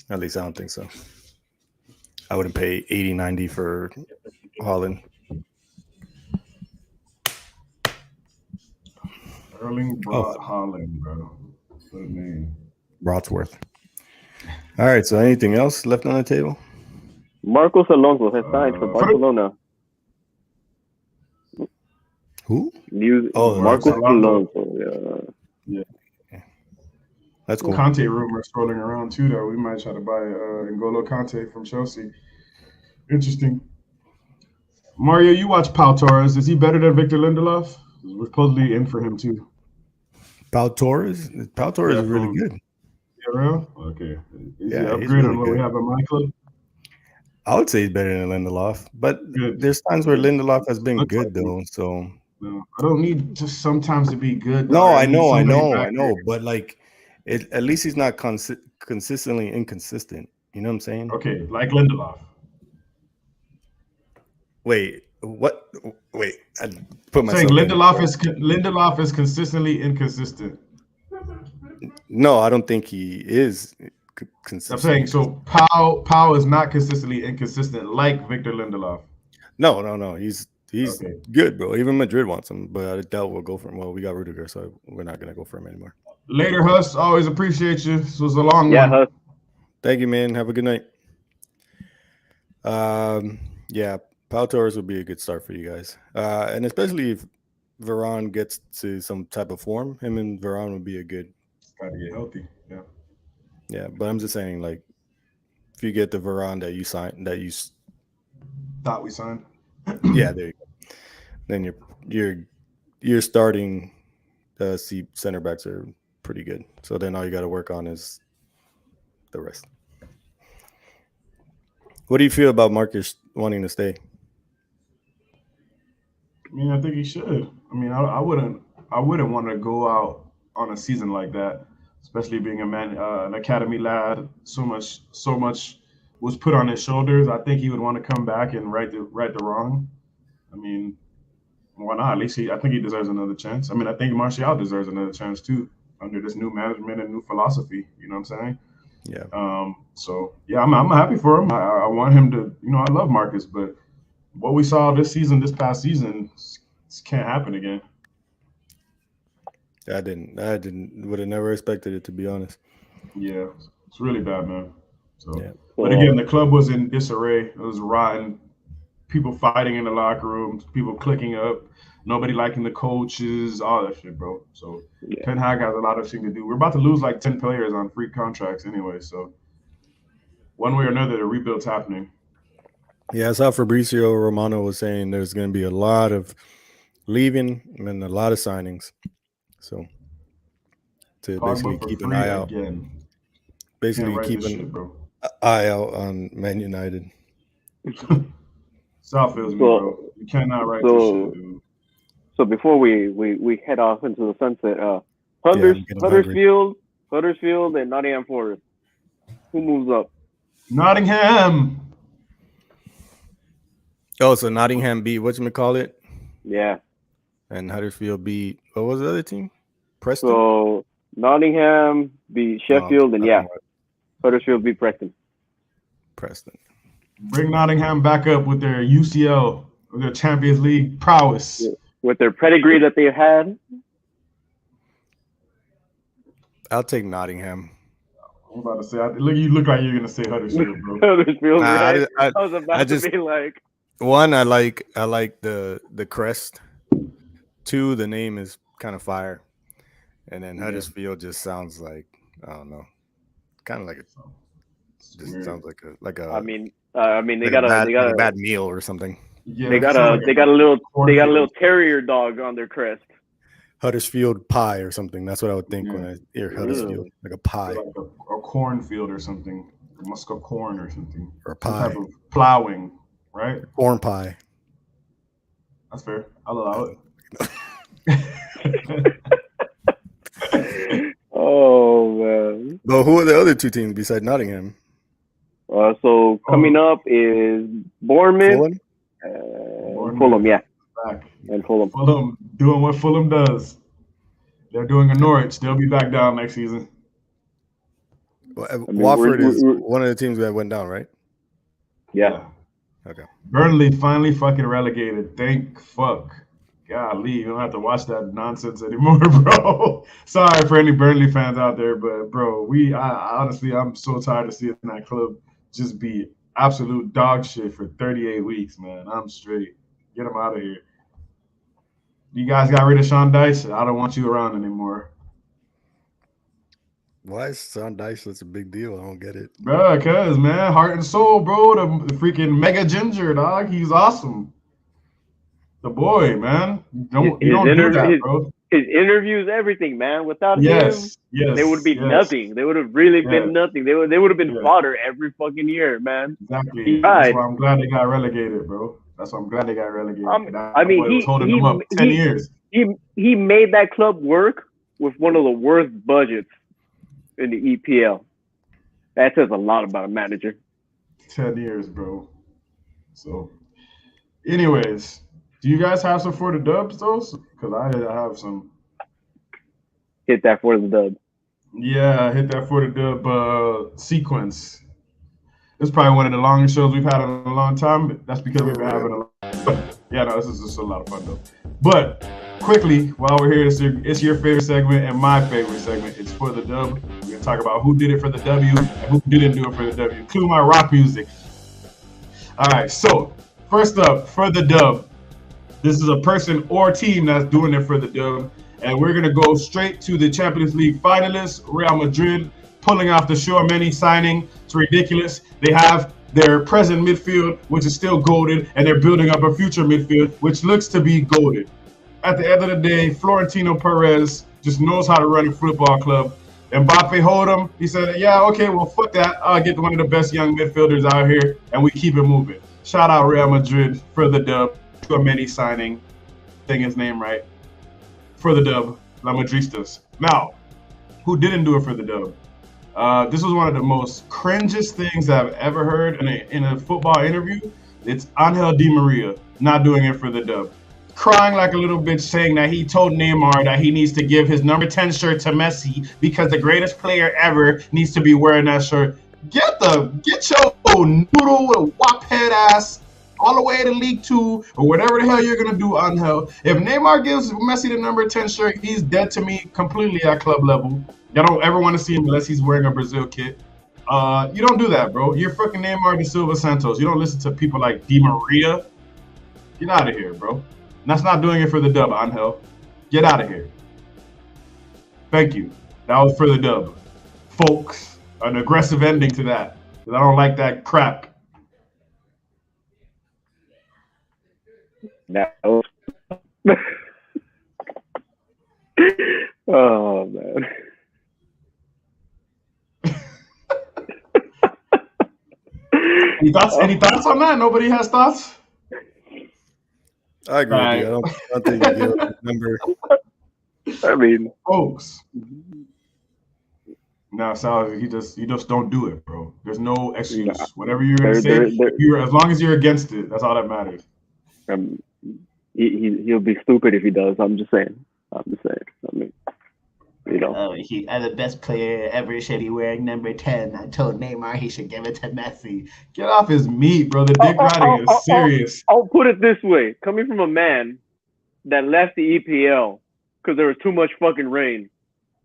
At least I don't think so. I wouldn't pay 80, 90 for Haaland. Erling Haaland, bro. Good name. Brodsworth. All right, so anything else left on the table? Marcos Alonso has signed for Barcelona. Who? Marcos Alonso. Yeah. That's cool. Conte rumor scrolling around too, though. We might try to buy N'Golo Conte from Chelsea. Interesting. Mario, you watch Pau Torres. Is he better than Victor Lindelof? We're supposedly in for him too. Pau Torres? Pau Torres is really good. Yeah, real? Okay. Is he upgrade really on what we have at my club? I would say he's better than Lindelof, but there's times where Lindelof has been good though. So no, I don't need just sometimes to be good. No, I know, but like, at least he's not consistently inconsistent. You know what I'm saying? Okay, like Lindelof. Wait, what? Wait, I put myself. Saying Lindelof is consistently inconsistent. No, I don't think he is consistent. I'm saying so. Pau is not consistently inconsistent like Victor Lindelof. No. He's okay. Good, bro. Even Madrid wants him, but I doubt we'll go for him. Well, we got Rudiger, so we're not gonna go for him anymore. Later, Huss. Always appreciate you. This was a long one. Huss. Thank you, man. Have a good night. Yeah, Pau Torres would be a good start for you guys, and especially if Varane gets to some type of form, him and Varane would be a good. Gotta get healthy. Yeah. Yeah, but I'm just saying, like, if you get the Varane that you thought we signed. Yeah, there you go. Then you're starting center backs are pretty good. So then all you got to work on is the rest. What do you feel about Marcus wanting to stay? I mean, I think he should. I mean, I wouldn't want to go out on a season like that, especially being an academy lad. So much was put on his shoulders. I think he would want to come back and right the wrong. I mean, Why not? At least I think he deserves another chance. I mean, I think Martial deserves another chance too under this new management and new philosophy. You know what I'm saying? Yeah. So yeah, I'm happy for him. I want him to. I love Marcus, but what we saw this past season, can't happen again. I would have never expected it, to be honest. Yeah, it's really bad, man. So, yeah. But again, the club was in disarray. It was rotten. People fighting in the locker rooms, people clicking up, nobody liking the coaches, all that shit, bro. So Ten Hag has a lot of things to do. We're about to lose like 10 players on free contracts anyway. So one way or another, the rebuild's happening. Yeah, I saw Fabrizio Romano was saying there's going to be a lot of leaving and a lot of signings. So to basically keep an eye out. Again. Basically keep an eye out on Man United. South feels me, bro. You cannot write this shit, dude. So before we head off into the sunset, Huddersfield, and Nottingham Forest. Who moves up? Nottingham. Oh, so Nottingham beat whatchamacallit? Yeah. And Huddersfield beat, what was the other team? Preston? So Nottingham beat Sheffield, and Huddersfield beat Preston. Bring Nottingham back up with their UCL, with their Champions League prowess. Yeah. With their pedigree that they had. I'll take Nottingham. I'm about to say, you look like you're going to say Huddersfield, bro. Huddersfield, right? I was about to be like. One, I like the crest. Two, the name is kind of fire. And then Huddersfield just sounds like, I don't know, kind of like sounds like a. I mean, they got a bad meal or something. Yeah, they got a little terrier dog on their crest. Huddersfield pie or something. That's what I would think when I hear Huddersfield, like a pie, like a cornfield or something, a musk of corn or something, or a pie. Some type of plowing, right? Corn pie. That's fair. I'll allow it. Oh man! But who are the other two teams besides Nottingham? So coming up is Bournemouth, Fulham, yeah, and Fulham. Fulham doing what Fulham does. They're doing a Norwich. They'll be back down next season. Well, Watford is one of the teams that went down, right? Yeah. Okay. Burnley finally fucking relegated. Thank fuck. Golly, you don't have to watch that nonsense anymore, bro. Sorry for any Burnley fans out there, but bro, honestly, I'm so tired of seeing that club just be absolute dog shit for 38 weeks, man. I'm straight. Get them out of here. You guys got rid of Sean Dyche. I don't want you around anymore. Why is Sean Dyche such a big deal? I don't get it. Bro, cuz, man, heart and soul, bro. The freaking mega ginger, dog. He's awesome. The boy, man. You don't do that, bro. His interviews, everything, man. Without him, they would be nothing. They would have really been nothing. They would have been fodder every fucking year, man. Exactly. That's why I'm glad they got relegated, bro. That's why I'm glad they got relegated. He was holding them up 10 years. He made that club work with one of the worst budgets in the EPL. That says a lot about a manager. 10 years, bro. So, anyways, do you guys have some for the dubs, though? Because I have some. Hit that for the dub. Yeah, hit that for the dub sequence. This is probably one of the longest shows we've had in a long time. But that's because we've been having a lot. Yeah, no, this is just a lot of fun, though. But quickly, while we're here, it's your favorite segment and my favorite segment. It's for the dub. We're going to talk about who did it for the W and who didn't do it for the W. Cue my rock music. All right, so first up, for the dub. This is a person or team that's doing it for the dub. And we're going to go straight to the Champions League finalists, Real Madrid, pulling off the Tchouaméni signing. It's ridiculous. They have their present midfield, which is still goated, and they're building up a future midfield, which looks to be goated. At the end of the day, Florentino Perez just knows how to run a football club. Mbappe hold him. He said, yeah, okay, well, fuck that. I'll get one of the best young midfielders out here, and we keep it moving. Shout out Real Madrid for the dub. Tchouaméni signing, saying his name right, for the dub, La Madristas. Now, who didn't do it for the dub? This was one of the most cringiest things I've ever heard in a football interview. It's Angel Di Maria not doing it for the dub. crying like a little bitch saying that he told Neymar that he needs to give his number 10 shirt to Messi because the greatest player ever needs to be wearing that shirt. Get your noodle wop head ass all the way to League 2 or whatever the hell you're gonna do, Angel. If Neymar gives Messi the number 10 shirt, he's dead to me completely at club level. Y'all don't ever want to see him unless he's wearing a Brazil kit. You don't do that, bro. You're fucking Neymar de Silva Santos. You don't listen to people like Di Maria. Get out of here, bro. That's not doing it for the dub, Angel. Get out of here. Thank you. That was for the dub. Folks, an aggressive ending to that. Because I don't like that crap. No. Oh, man. Any thoughts on that? Nobody has thoughts? I agree with you. I don't think you remember. I mean, folks. No, Sal, you just don't do it, bro. There's no excuse. Whatever you're gonna say, as long as you're against it, that's all that matters. He'll be stupid if he does. I'm just saying. I mean, you know. He the best player ever should he wearing number 10. I told Neymar he should give it to Messi. Get off his meat, bro. The dick riding is serious. I'll put it this way. Coming from a man that left the EPL because there was too much fucking rain.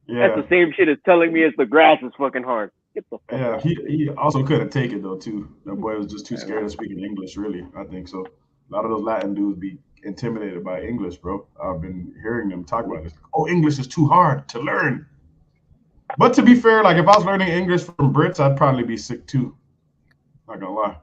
Yeah. That's the same shit as telling me the grass is fucking hard. Get the fuck out. He also couldn't take it, though, too. That boy was just too scared of speaking English, really. I think so. A lot of those Latin dudes be intimidated by English, bro. I've been hearing them talk about this. Oh, English is too hard to learn. But to be fair, like if I was learning English from Brits, I'd probably be sick too. Not gonna lie.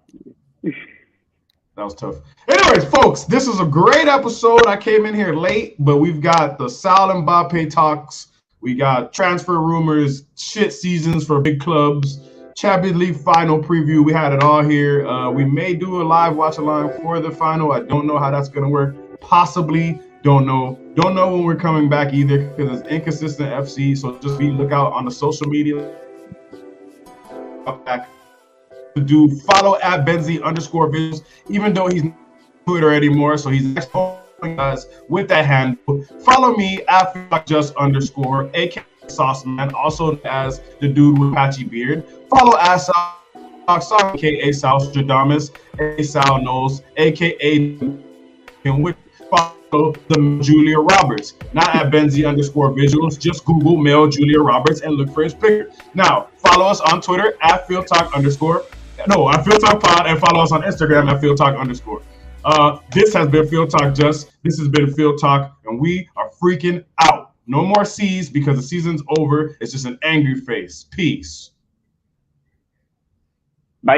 That was tough. Anyways, folks, this is a great episode. I came in here late, but we've got the Sal Mbappe talks. We got transfer rumors, shit seasons for big clubs, Champions League final preview. We had it all here. We may do a live watch along for the final. I don't know how that's going to work. Possibly. Don't know. Don't know when we're coming back either because it's inconsistent FC. So just be lookout on the social media. Back to do follow at Benzi_visuals, even though he's not on Twitter anymore. So he's following us with that handle. Follow me at just_, aka Sauceman, also as the dude with patchy beard. Follow as aka Salstradamus, aka Sal Knowles, aka and follow the Julia Roberts, not at Benzi_visuals. Just Google male Julia Roberts and look for his picture. Now follow us on Twitter at FieldTalk_. No, at FieldTalk Pod, and follow us on Instagram at FieldTalk_. This has been Field Talk. This has been Field Talk, and we are freaking out. No more C's because the season's over. It's just an angry face. Peace. Bye.